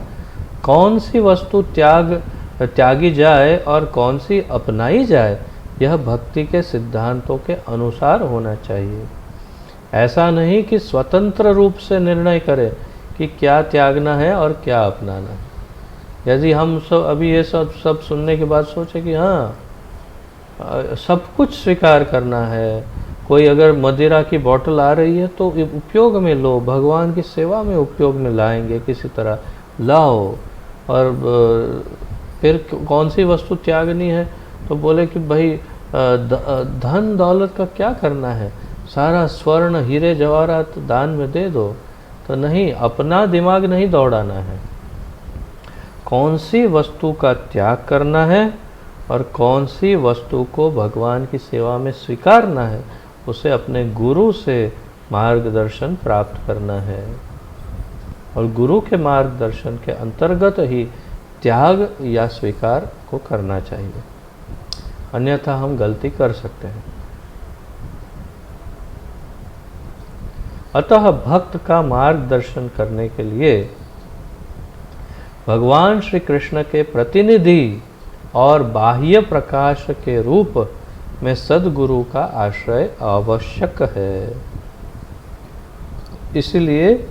कौन सी वस्तु त्यागी जाए और कौन सी अपनाई जाए, यह भक्ति के सिद्धांतों के अनुसार होना चाहिए। ऐसा नहीं कि स्वतंत्र रूप से निर्णय करें कि क्या त्यागना है और क्या अपनाना है। यदि हम सब अभी ये सब सुनने के बाद सोचे कि हाँ सब कुछ स्वीकार करना है, कोई अगर मदिरा की बोतल आ रही है तो उपयोग में लो, भगवान की सेवा में उपयोग में लाएंगे, किसी तरह लाओ, और फिर कौन सी वस्तु त्यागनी है तो बोले कि भाई धन दौलत का क्या करना है, सारा स्वर्ण हीरे जवाहरात दान में दे दो। तो नहीं, अपना दिमाग नहीं दौड़ाना है। कौन सी वस्तु का त्याग करना है और कौन सी वस्तु को भगवान की सेवा में स्वीकारना है, उसे अपने गुरु से मार्गदर्शन प्राप्त करना है, और गुरु के मार्गदर्शन के अंतर्गत ही त्याग या स्वीकार को करना चाहिए, अन्यथा हम गलती कर सकते हैं। अतः भक्त का मार्गदर्शन करने के लिए भगवान श्री कृष्ण के प्रतिनिधि और बाह्य प्रकाश के रूप में सद्गुरु का आश्रय आवश्यक है। इसलिए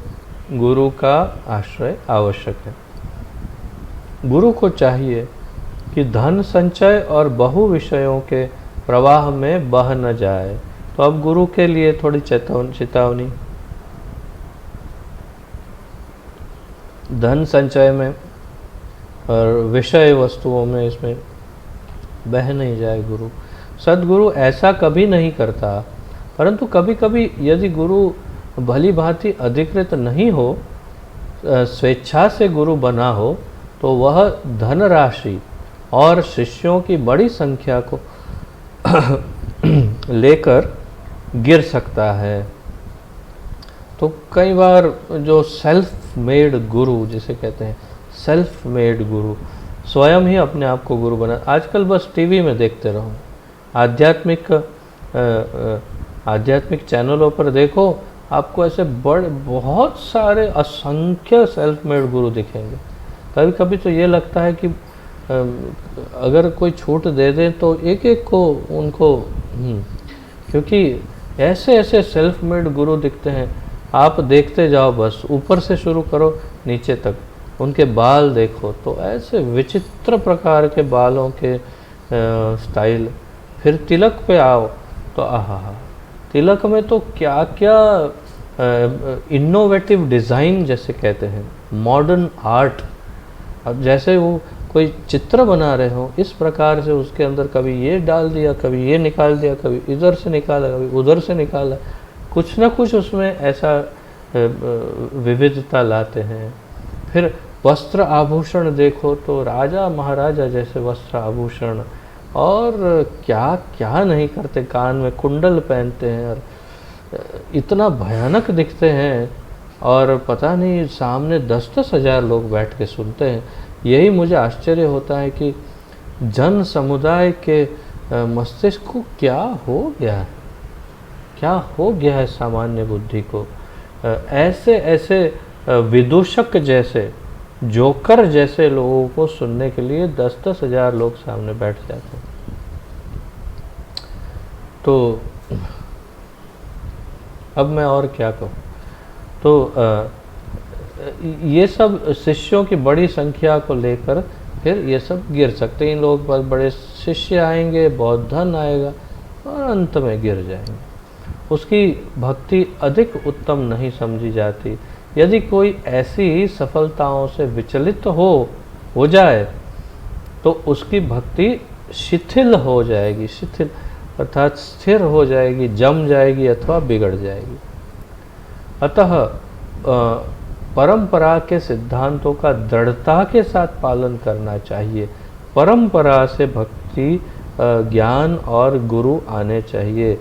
गुरु का आश्रय आवश्यक है। गुरु को चाहिए कि धन संचय और बहु विषयों के प्रवाह में बह न जाए। तो अब गुरु के लिए थोड़ी चेतावनी, धन संचय में और विषय वस्तुओं में इसमें बह नहीं जाए गुरु। सद्गुरु ऐसा कभी नहीं करता, परंतु कभी कभी यदि गुरु भली भांति अधिकृत नहीं हो, स्वेच्छा से गुरु बना हो, तो वह धनराशि और शिष्यों की बड़ी संख्या को लेकर गिर सकता है। तो कई बार जो सेल्फ मेड गुरु जिसे कहते हैं, सेल्फ मेड गुरु स्वयं ही अपने आप को गुरु बना। आजकल बस टीवी में देखते रहो, आध्यात्मिक चैनलों पर देखो, आपको ऐसे बहुत सारे असंख्य सेल्फ मेड गुरु दिखेंगे। कभी कभी तो ये लगता है कि अगर कोई छूट दे दें तो एक एक को उनको क्योंकि ऐसे ऐसे सेल्फ मेड गुरु दिखते हैं। आप देखते जाओ, बस ऊपर से शुरू करो नीचे तक, उनके बाल देखो तो ऐसे विचित्र प्रकार के बालों के स्टाइल। फिर तिलक पे आओ तो आहा, तिलक में तो क्या क्या इनोवेटिव डिज़ाइन जैसे कहते हैं, मॉडर्न आर्ट। अब जैसे वो कोई चित्र बना रहे हो, इस प्रकार से उसके अंदर कभी ये डाल दिया, कभी ये निकाल दिया, कभी इधर से निकाला, कभी उधर से निकाला, कुछ ना कुछ उसमें ऐसा विविधता लाते हैं। फिर वस्त्र आभूषण देखो तो राजा महाराजा जैसे वस्त्र आभूषण, और क्या क्या नहीं करते, कान में कुंडल पहनते हैं और इतना भयानक दिखते हैं, और पता नहीं सामने 10-10 हज़ार लोग बैठ के सुनते हैं। यही मुझे आश्चर्य होता है कि जन समुदाय के मस्तिष्क को क्या हो गया है, क्या हो गया है सामान्य बुद्धि को। ऐसे ऐसे विदूषक जैसे, जोकर जैसे लोगों को सुनने के लिए 10-10 हज़ार लोग सामने बैठ जाते हैं। तो अब मैं और क्या कहूँ। तो ये सब शिष्यों की बड़ी संख्या को लेकर फिर ये सब गिर सकते हैं। इन लोगों के पास बड़े शिष्य आएंगे, बहुत धन आएगा और अंत में गिर जाएंगे। उसकी भक्ति अधिक उत्तम नहीं समझी जाती। यदि कोई ऐसी सफलताओं से विचलित हो जाए तो उसकी भक्ति शिथिल हो जाएगी, शिथिल अर्थात स्थिर हो जाएगी, जम जाएगी अथवा बिगड़ जाएगी। अतः परंपरा के सिद्धांतों का दृढ़ता के साथ पालन करना चाहिए। परंपरा से भक्ति, ज्ञान और गुरु आने चाहिए।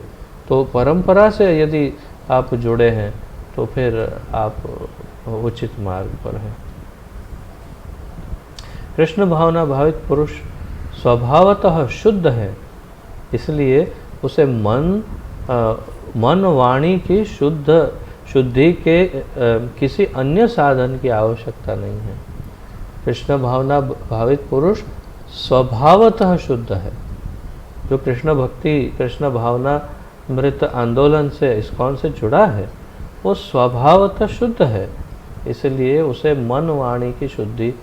तो परंपरा से यदि आप जुड़े हैं तो फिर आप उचित मार्ग पर हैं। कृष्ण भावना भावित पुरुष स्वभावतः शुद्ध है, इसलिए उसे मन वाणी की शुद्धि के किसी अन्य साधन की आवश्यकता नहीं है। कृष्ण भावना भावित पुरुष स्वभावतः शुद्ध है। जो कृष्ण भक्ति, कृष्ण भावना मृत आंदोलन से, इस्कॉन से जुड़ा है, वो स्वभावतः शुद्ध है, इसलिए उसे मन वाणी की शुद्धि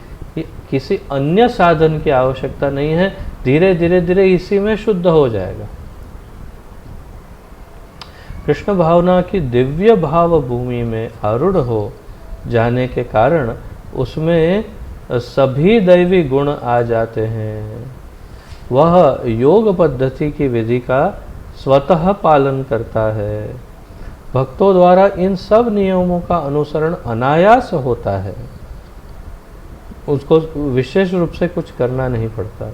किसी अन्य साधन की आवश्यकता नहीं है। धीरे धीरे इसी में शुद्ध हो जाएगा। कृष्ण भावना की दिव्य भाव भूमि में आरूढ़ हो जाने के कारण उसमें सभी दैवी गुण आ जाते हैं। वह योग पद्धति की विधि का स्वतः पालन करता है। भक्तों द्वारा इन सब नियमों का अनुसरण अनायास होता है, उसको विशेष रूप से कुछ करना नहीं पड़ता।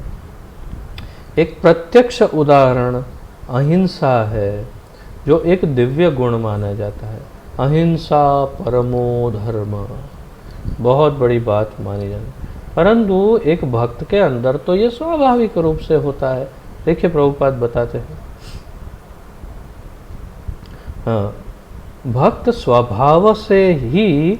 एक प्रत्यक्ष उदाहरण अहिंसा है, जो एक दिव्य गुण माना जाता है। अहिंसा परमो धर्म, बहुत बड़ी बात मानी जाती, परंतु एक भक्त के अंदर तो ये स्वाभाविक रूप से होता है। देखिए प्रभुपाद बताते हैं, हाँ, भक्त स्वभाव से ही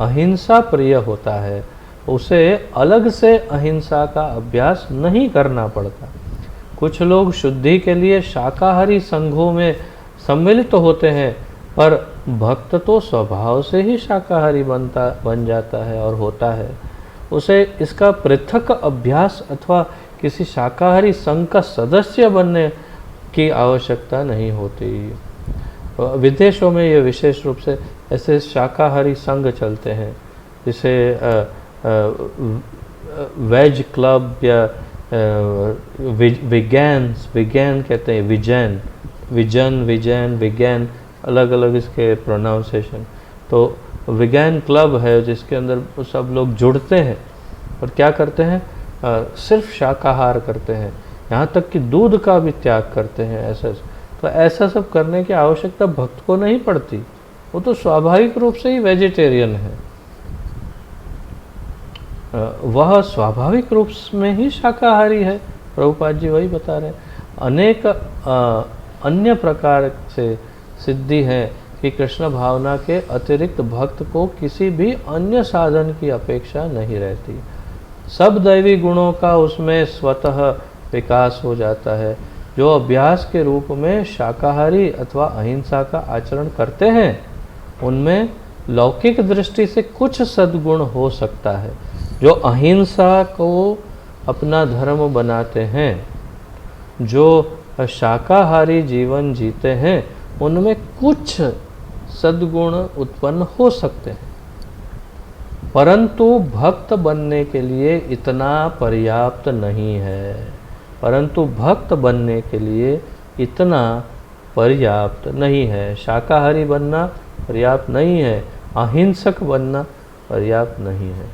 अहिंसा प्रिय होता है, उसे अलग से अहिंसा का अभ्यास नहीं करना पड़ता। कुछ लोग शुद्धि के लिए शाकाहारी संघों में सम्मिलित होते हैं, पर भक्त तो स्वभाव से ही शाकाहारी बन जाता है और होता है। उसे इसका पृथक अभ्यास अथवा किसी शाकाहारी संघ का सदस्य बनने की आवश्यकता नहीं होती। विदेशों में ये विशेष रूप से ऐसे शाकाहारी संघ चलते हैं, जिसे वेज क्लब या विज्ञान कहते हैं, विजन, विज्ञान, अलग अलग इसके प्रोनाउंसिएशन। तो विज्ञान क्लब है जिसके अंदर सब लोग जुड़ते हैं और क्या करते हैं, सिर्फ शाकाहार करते हैं, यहाँ तक कि दूध का भी त्याग करते हैं। तो ऐसा सब करने की आवश्यकता भक्त को नहीं पड़ती, वो तो स्वाभाविक रूप से ही वेजिटेरियन है, वह स्वाभाविक रूप में ही शाकाहारी है। प्रभुपाद जी वही बता रहे हैं। अनेक अन्य प्रकार से सिद्धि है कि कृष्ण भावना के अतिरिक्त भक्त को किसी भी अन्य साधन की अपेक्षा नहीं रहती। सब दैवी गुणों का उसमें स्वतः विकास हो जाता है। जो अभ्यास के रूप में शाकाहारी अथवा अहिंसा का आचरण करते हैं उनमें लौकिक दृष्टि से कुछ सद्गुण हो सकता है। जो अहिंसा को अपना धर्म बनाते हैं, जो शाकाहारी जीवन जीते हैं, उनमें कुछ सद्गुण उत्पन्न हो सकते हैं, परंतु भक्त बनने के लिए इतना पर्याप्त नहीं है। परंतु भक्त बनने के लिए इतना पर्याप्त नहीं है। शाकाहारी बनना पर्याप्त नहीं है, अहिंसक बनना पर्याप्त नहीं है।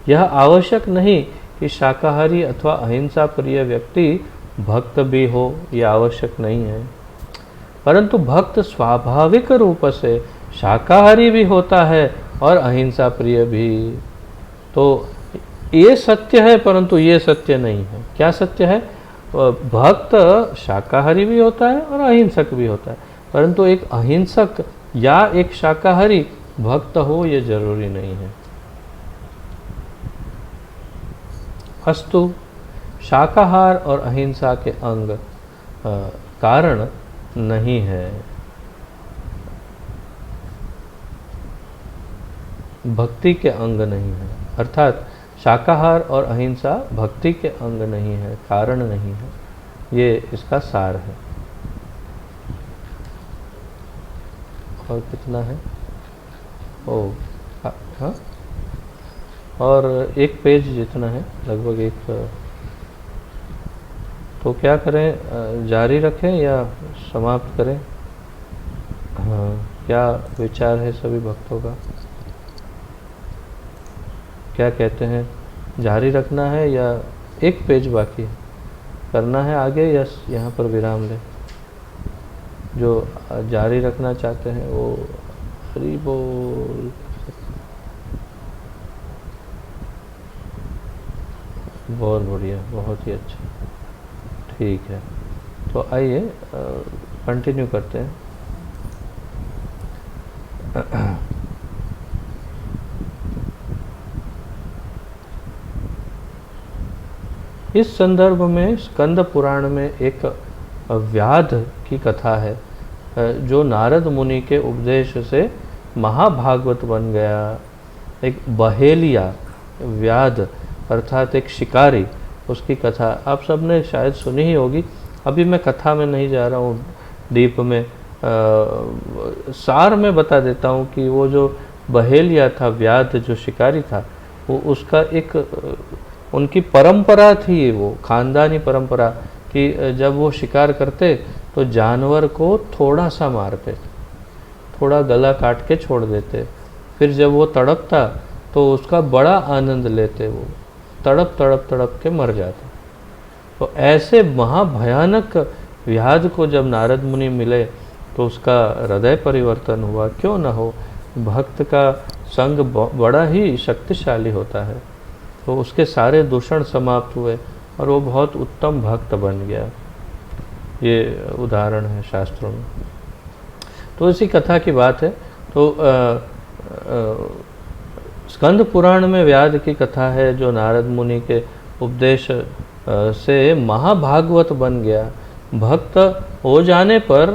यह आवश्यक नहीं कि शाकाहारी अथवा अहिंसा प्रिय व्यक्ति भक्त भी हो, यह आवश्यक नहीं है। परंतु भक्त स्वाभाविक रूप से शाकाहारी भी होता है और अहिंसा प्रिय भी। तो ये सत्य है, परंतु ये सत्य नहीं है। क्या सत्य है? भक्त शाकाहारी भी होता है और अहिंसक भी होता है, परंतु एक अहिंसक या एक शाकाहारी भक्त हो ये जरूरी नहीं है। अस्तु, शाकाहार और अहिंसा के अंग कारण नहीं है, भक्ति के अंग नहीं है। अर्थात शाकाहार और अहिंसा भक्ति के अंग नहीं है, कारण नहीं है। ये इसका सार है। और कितना है? हाँ, और एक पेज जितना है, लगभग एक। तो क्या करें, जारी रखें या समाप्त करें? हाँ, क्या विचार है सभी भक्तों का? क्या कहते हैं, जारी रखना है या एक पेज बाकी है, करना है आगे या यहाँ पर विराम लें? जो जारी रखना चाहते हैं वो हरि बोल। बहुत बढ़िया, बहुत ही अच्छा, ठीक है। तो आइए कंटिन्यू करते हैं। इस संदर्भ में स्कंद पुराण में एक व्याध की कथा है, जो नारद मुनि के उपदेश से महाभागवत बन गया। एक बहेलिया, व्याध अर्थात एक शिकारी, उसकी कथा आप सबने शायद सुनी ही होगी। अभी मैं कथा में नहीं जा रहा हूँ डीप में, सार में बता देता हूँ कि वो जो बहेलिया था, व्याध जो शिकारी था, वो उसका एक उनकी परंपरा थी, वो खानदानी परंपरा कि जब वो शिकार करते तो जानवर को थोड़ा सा मारते, थोड़ा गला काट के छोड़ देते, फिर जब वो तड़पता तो उसका बड़ा आनंद लेते, वो तड़प तड़प तड़प के मर जाते। तो ऐसे महाभयानक व्याध को जब नारद मुनि मिले तो उसका हृदय परिवर्तन हुआ। क्यों न हो, भक्त का संग बड़ा ही शक्तिशाली होता है। तो उसके सारे दूषण समाप्त हुए और वो बहुत उत्तम भक्त बन गया। ये उदाहरण है शास्त्रों में। तो इसी कथा की बात है। तो स्कंद पुराण में व्याध की कथा है, जो नारद मुनि के उपदेश से महाभागवत बन गया। भक्त हो जाने पर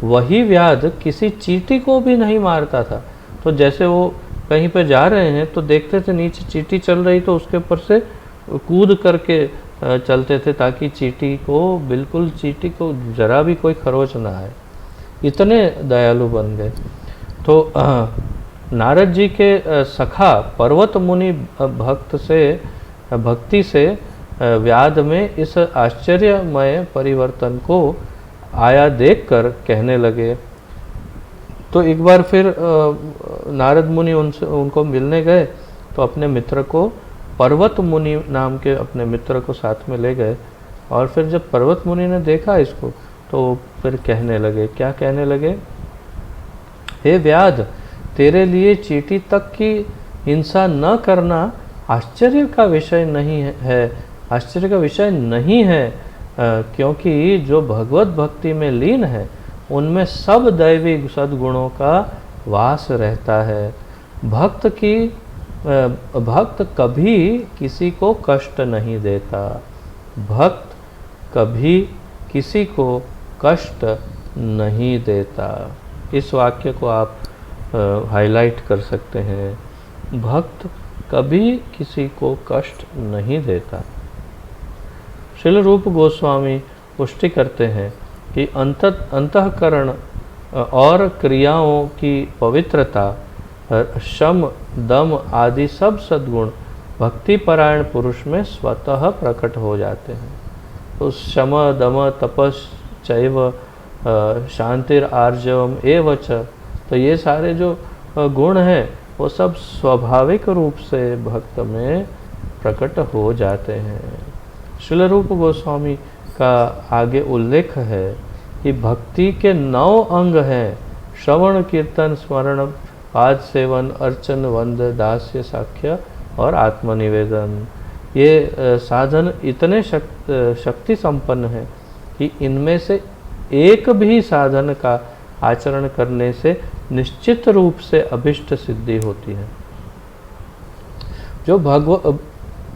वही व्याध किसी चींटी को भी नहीं मारता था। तो जैसे वो कहीं पे जा रहे हैं तो देखते थे नीचे चींटी चल रही, तो उसके ऊपर से कूद करके चलते थे ताकि चींटी को जरा भी कोई खरोच ना आए। इतने दयालु बन गए। तो नारद जी के सखा पर्वत मुनि भक्ति से व्याध में इस आश्चर्यमय परिवर्तन को आया देखकर कहने लगे। तो एक बार फिर नारद मुनि उनको मिलने गए, तो अपने मित्र को, पर्वत मुनि नाम के अपने मित्र को साथ में ले गए। और फिर जब पर्वत मुनि ने देखा इसको, तो फिर कहने लगे, क्या कहने लगे? हे व्याध, तेरे लिए चींटी तक की हिंसा न करना आश्चर्य का विषय नहीं है, आश्चर्य का विषय नहीं है, क्योंकि जो भगवत भक्ति में लीन है उनमें सब दैवी सद्गुणों का वास रहता है। भक्त कभी किसी को कष्ट नहीं देता, भक्त कभी किसी को कष्ट नहीं देता। इस वाक्य को आप हाईलाइट कर सकते हैं, भक्त कभी किसी को कष्ट नहीं देता। श्रील रूप गोस्वामी पुष्टि करते हैं कि अंतःकरण और क्रियाओं की पवित्रता, शम, दम आदि सब सद्गुण भक्ति परायण पुरुष में स्वतः प्रकट हो जाते हैं। तो शम, दम, तपस, चैव, शांतिर, आर्जवम एव च, तो ये सारे जो गुण हैं वो सब स्वाभाविक रूप से भक्त में प्रकट हो जाते हैं। श्रील रूप गोस्वामी का आगे उल्लेख है कि भक्ति के 9 अंग हैं, श्रवण, कीर्तन, स्मरण, पाद सेवन, अर्चन, वंद, दास्य, साख्य और आत्मनिवेदन। ये साधन इतने शक्ति संपन्न हैं कि इनमें से एक भी साधन का आचरण करने से निश्चित रूप से अभिष्ट सिद्धि होती है। जो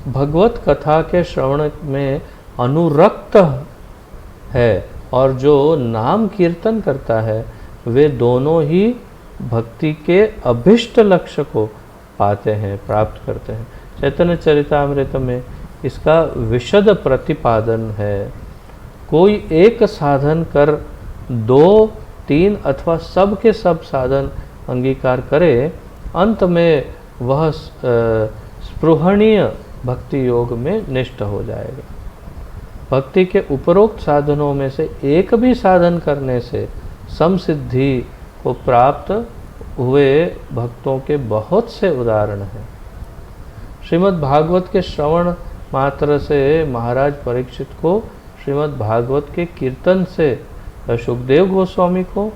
भगवत कथा के श्रवण में अनुरक्त है और जो नाम कीर्तन करता है, वे दोनों ही भक्ति के अभिष्ट लक्ष्य को पाते हैं, प्राप्त करते हैं। चैतन्य चरितामृत में इसका विशद प्रतिपादन है। कोई एक साधन कर 2, 3 अथवा सब के सब साधन अंगीकार करे, अंत में वह स्पृहणीय भक्ति योग में निष्ठ हो जाएगा। भक्ति के उपरोक्त साधनों में से एक भी साधन करने से समसिद्धि को प्राप्त हुए भक्तों के बहुत से उदाहरण हैं। श्रीमद् भागवत के श्रवण मात्र से महाराज परीक्षित को, श्रीमद् भागवत के कीर्तन से सुखदेव गोस्वामी को,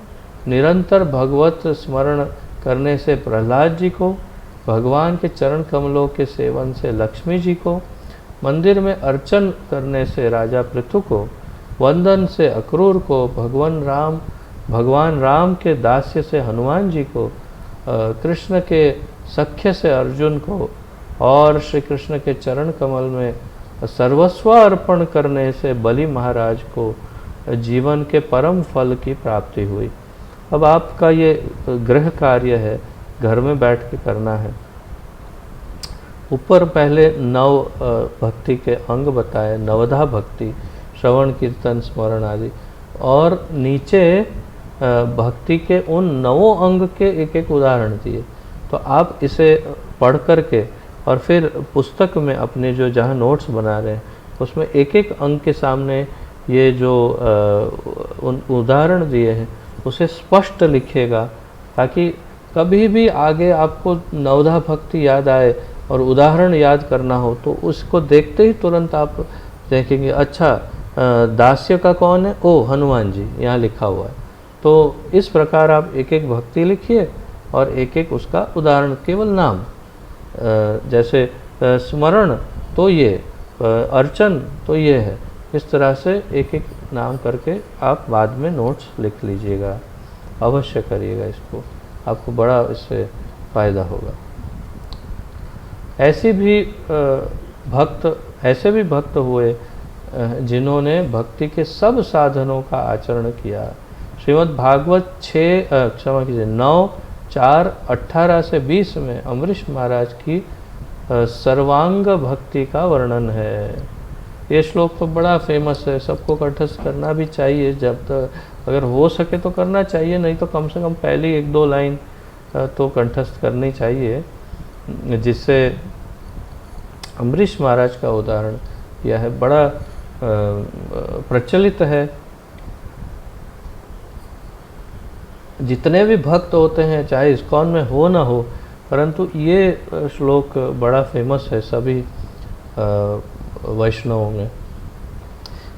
निरंतर भगवत स्मरण करने से प्रहलाद जी को, भगवान के चरण कमलों के सेवन से लक्ष्मी जी को, मंदिर में अर्चन करने से राजा पृथु को, वंदन से अक्रूर को, भगवान राम के दास्य से हनुमान जी को, कृष्ण के सख्य से अर्जुन को और श्री कृष्ण के चरण कमल में सर्वस्व अर्पण करने से बलि महाराज को जीवन के परम फल की प्राप्ति हुई। अब आपका ये गृह कार्य है, घर में बैठ के करना है। ऊपर पहले 9 भक्ति के अंग बताए, नवधा भक्ति, श्रवण, कीर्तन, स्मरण आदि, और नीचे भक्ति के उन 9 अंग के एक एक उदाहरण दिए। तो आप इसे पढ़ करके और फिर पुस्तक में अपने जो जहाँ नोट्स बना रहे हैं उसमें एक एक अंग के सामने ये जो उन उदाहरण दिए हैं उसे स्पष्ट लिखिएगा, ताकि कभी भी आगे आपको नवधा भक्ति याद आए और उदाहरण याद करना हो तो उसको देखते ही तुरंत आप देखेंगे, अच्छा दास्य का कौन है? ओ हनुमान जी, यहाँ लिखा हुआ है। तो इस प्रकार आप एक एक भक्ति लिखिए और एक एक उसका उदाहरण, केवल नाम, जैसे स्मरण तो ये, अर्चन तो ये है, इस तरह से एक एक नाम करके आप बाद में नोट्स लिख लीजिएगा। अवश्य करिएगा इसको, आपको बड़ा इससे फ़ायदा होगा। ऐसे भी भक्त हुए जिन्होंने भक्ति के सब साधनों का आचरण किया। श्रीमद् भागवत 9:4-18 से 20 में अम्बरीश महाराज की सर्वांग भक्ति का वर्णन है। ये श्लोक तो बड़ा फेमस है, सबको कंठस्थ करना भी चाहिए, जब तक अगर हो सके तो करना चाहिए, नहीं तो कम से कम पहली 1-2 लाइन तो कंठस्थ करनी चाहिए, जिससे अम्बरीश महाराज का उदाहरण किया है, बड़ा प्रचलित है। जितने भी भक्त होते हैं, चाहे इस्कॉन में हो ना हो, परंतु ये श्लोक बड़ा फेमस है सभी वैष्णवों में,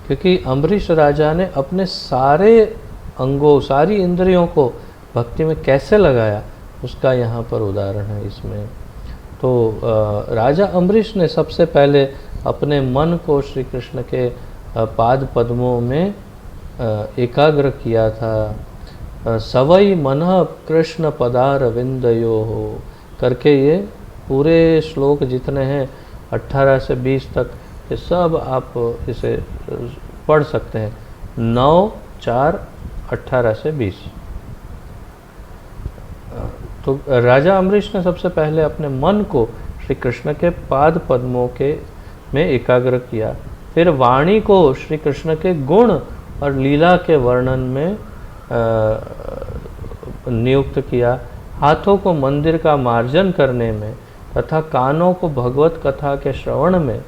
क्योंकि अम्बरीश राजा ने अपने सारे अंगों, सारी इंद्रियों को भक्ति में कैसे लगाया, उसका यहाँ पर उदाहरण है इसमें। तो राजा अम्बरीश ने सबसे पहले अपने मन को श्री कृष्ण के पाद पद्मों में एकाग्र किया था। सवई मनः कृष्ण पदार विंदयो हो करके ये पूरे श्लोक जितने हैं 18 से 20 तक, ये सब आप इसे पढ़ सकते हैं। 9, 4, 18 से 20। तो राजा अम्बरीश ने सबसे पहले अपने मन को श्री कृष्ण के पाद पद्मों के में एकाग्र किया, फिर वाणी को श्री कृष्ण के गुण और लीला के वर्णन में नियुक्त किया, हाथों को मंदिर का मार्जन करने में तथा कानों को भगवत कथा के श्रवण में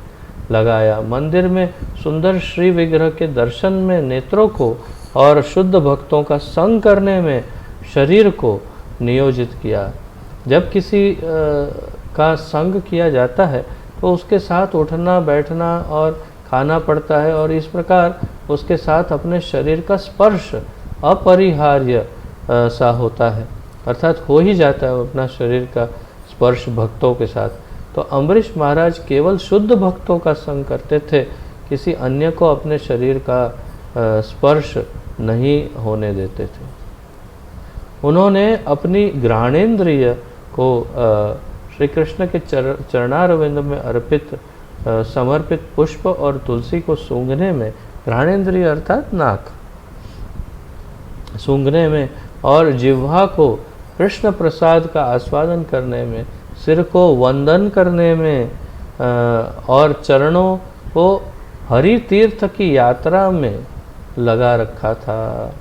लगाया, मंदिर में सुंदर श्री विग्रह के दर्शन में नेत्रों को और शुद्ध भक्तों का संग करने में शरीर को नियोजित किया। जब किसी का संग किया जाता है तो उसके साथ उठना बैठना और खाना पड़ता है, और इस प्रकार उसके साथ अपने शरीर का स्पर्श अपरिहार्य सा होता है, अर्थात हो ही जाता है अपना शरीर का स्पर्श भक्तों के साथ। तो अम्बरीश महाराज केवल शुद्ध भक्तों का संग करते थे, किसी अन्य को अपने शरीर का स्पर्श नहीं होने देते थे। उन्होंने अपनी घ्राणेन्द्रिय को श्री कृष्ण के चरणारविंद में अर्पित समर्पित पुष्प और तुलसी को सूंघने में, घ्राणेन्द्रिय अर्थात नाक, सूंघने में, और जिह्वा को कृष्ण प्रसाद का आस्वादन करने में, सिर को वंदन करने में और चरणों को हरि तीर्थ की यात्रा में लगा रखा था।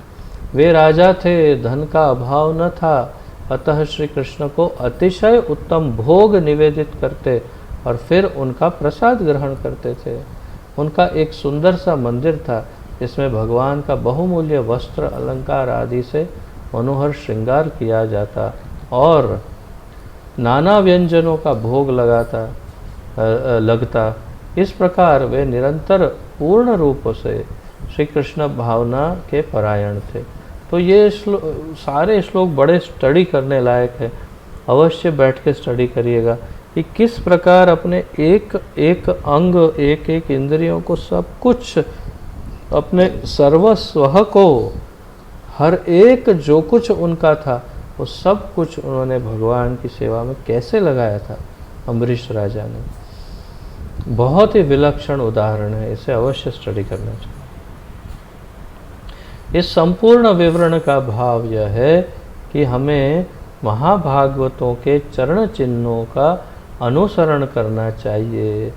वे राजा थे, धन का अभाव न था, अतः श्री कृष्ण को अतिशय उत्तम भोग निवेदित करते और फिर उनका प्रसाद ग्रहण करते थे। उनका एक सुंदर सा मंदिर था जिसमें भगवान का बहुमूल्य वस्त्र अलंकार आदि से मनोहर श्रृंगार किया जाता और नाना व्यंजनों का भोग लगता। इस प्रकार वे निरंतर पूर्ण रूप से श्री कृष्ण भावना के परायण थे। तो ये सारे श्लोक बड़े स्टडी करने लायक है, अवश्य बैठ के स्टडी करिएगा कि किस प्रकार अपने एक एक अंग, एक एक इंद्रियों को, सब कुछ, अपने सर्वस्व को, हर एक जो कुछ उनका था वो सब कुछ उन्होंने भगवान की सेवा में कैसे लगाया था अम्बरीश राजा ने। बहुत ही विलक्षण उदाहरण है, इसे अवश्य स्टडी करना चाहिए। इस संपूर्ण विवरण का भाव यह है कि हमें महाभागवतों के चरण चिन्हों का अनुसरण करना चाहिए।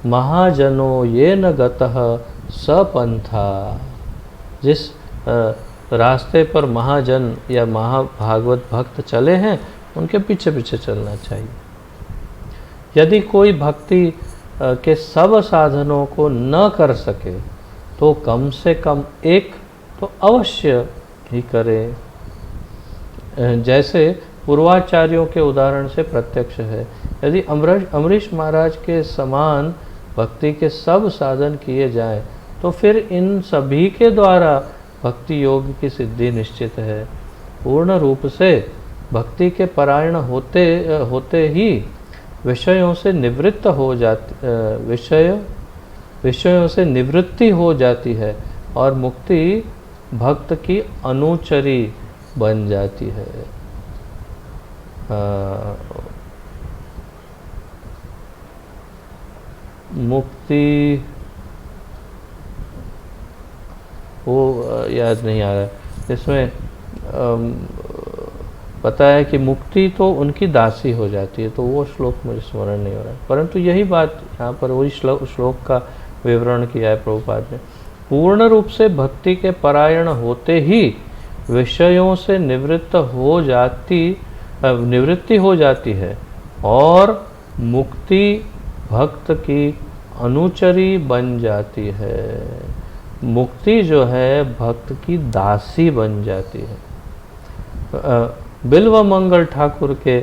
महाजनों ये न गतः सपंथा, जिस रास्ते पर महाजन या महाभागवत भक्त चले हैं उनके पीछे पीछे चलना चाहिए। यदि कोई भक्ति के सब साधनों को न कर सके तो कम से कम एक तो अवश्य ही करे। जैसे पूर्वाचार्यों के उदाहरण से प्रत्यक्ष है, यदि अम्बरीश महाराज के समान भक्ति के सब साधन किए जाएं तो फिर इन सभी के द्वारा भक्ति योग की सिद्धि निश्चित है। पूर्ण रूप से भक्ति के परायण होते ही विषयों से निवृत्त हो जाती विषयों से निवृत्ति हो जाती है और मुक्ति भक्त की अनुचरी बन जाती है। मुक्ति वो याद नहीं आ रहा है इसमें। पता है कि मुक्ति तो उनकी दासी हो जाती है, तो वो श्लोक मुझे स्मरण नहीं हो रहा है, परंतु यही बात यहाँ पर वही श्लोक का विवरण किया है प्रभुपाद ने। पूर्ण रूप से भक्ति के परायण होते ही विषयों से निवृत्ति हो जाती है और मुक्ति भक्त की अनुचरी बन जाती है। मुक्ति जो है भक्त की दासी बन जाती है। बिल्व मंगल ठाकुर के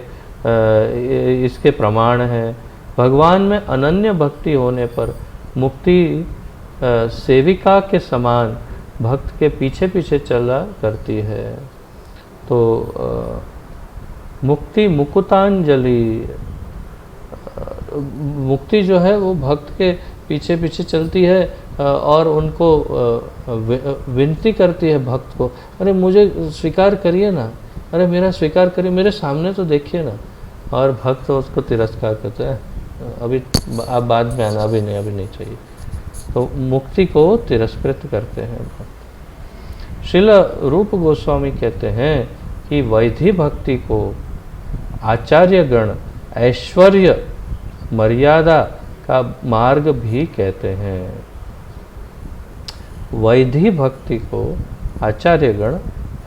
इसके प्रमाण है। भगवान में अनन्य भक्ति होने पर मुक्ति सेविका के समान भक्त के पीछे पीछे चला करती है। तो मुक्ति मुकुतांजलि, मुक्ति जो है वो भक्त के पीछे पीछे चलती है और उनको विनती करती है भक्त को, अरे मुझे स्वीकार करिए ना, अरे मेरा स्वीकार करिए, मेरे सामने तो देखिए ना। और भक्त उसको तिरस्कार करते हैं, अभी आप बाद में आना, अभी नहीं चाहिए। तो मुक्ति को तिरस्कृत करते हैं भक्त। श्रील रूप गोस्वामी कहते हैं कि वैधि भक्ति को आचार्यगण ऐश्वर्य मर्यादा का मार्ग भी कहते हैं। वैधि भक्ति को आचार्यगण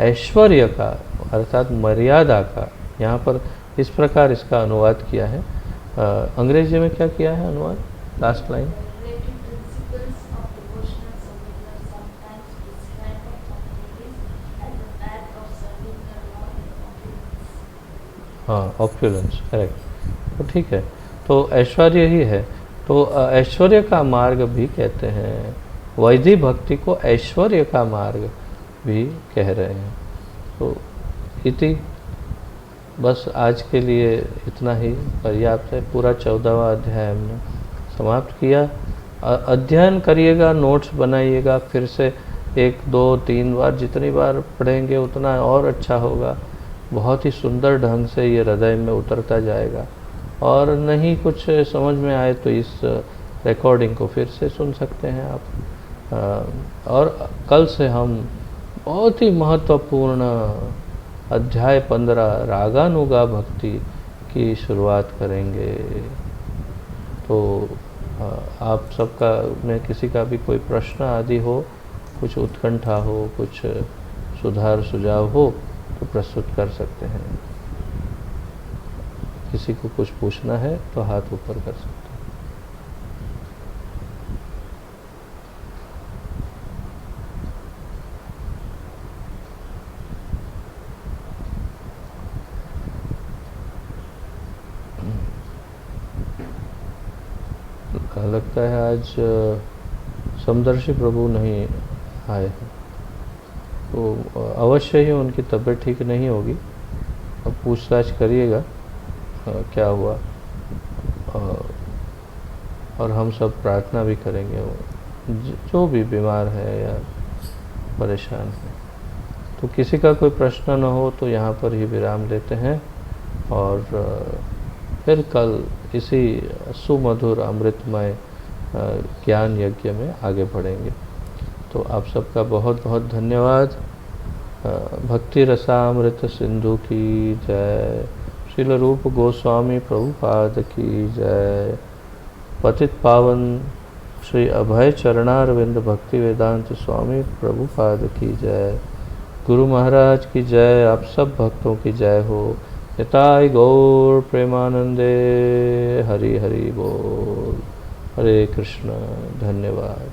ऐश्वर्य का अर्थात मर्यादा का, यहाँ पर इस प्रकार इसका अनुवाद किया है। अंग्रेजी में क्या किया है अनुवाद, लास्ट लाइन? हाँ, ऑप्युलेंस, करेक्ट। तो ठीक है, तो ऐश्वर्य ही है, तो ऐश्वर्य का मार्ग भी कहते हैं। वैधि भक्ति को ऐश्वर्य का मार्ग भी कह रहे हैं। तो इति, बस आज के लिए इतना ही पर्याप्त है। पूरा 14वां अध्याय हमने समाप्त किया। अध्ययन करिएगा, नोट्स बनाइएगा, फिर से 1, 2, 3 बार, जितनी बार पढ़ेंगे उतना और अच्छा होगा। बहुत ही सुंदर ढंग से ये हृदय में उतरता जाएगा। और नहीं कुछ समझ में आए तो इस रिकॉर्डिंग को फिर से सुन सकते हैं आप। और कल से हम बहुत ही महत्वपूर्ण अध्याय 15 रागानुगा भक्ति की शुरुआत करेंगे। तो आप सबका में किसी का भी कोई प्रश्न आदि हो, कुछ उत्कंठा हो, कुछ सुधार सुझाव हो तो प्रस्तुत कर सकते हैं। किसी को कुछ पूछना है तो हाथ ऊपर कर सकते हैं। लगता है आज समदर्शी प्रभु नहीं आए हैं, तो अवश्य ही उनकी तबीयत ठीक नहीं होगी। अब पूछताछ करिएगा क्या हुआ, और हम सब प्रार्थना भी करेंगे जो भी बीमार है या परेशान है। तो किसी का कोई प्रश्न न हो तो यहाँ पर ही विराम लेते हैं, और फिर कल इसी सुमधुर अमृतमय ज्ञान यज्ञ में आगे बढ़ेंगे। तो आप सबका बहुत बहुत धन्यवाद। भक्ति रसामृत सिंधु की जय। श्रील रूप गोस्वामी प्रभुपाद की जय। पतित पावन श्री अभय चरणारविंद भक्ति वेदांत स्वामी प्रभुपाद की जय। गुरु महाराज की जय। आप सब भक्तों की जय हो। निताय गौर प्रेमानंदे। हरि हरि बोल। हरे कृष्ण। धन्यवाद।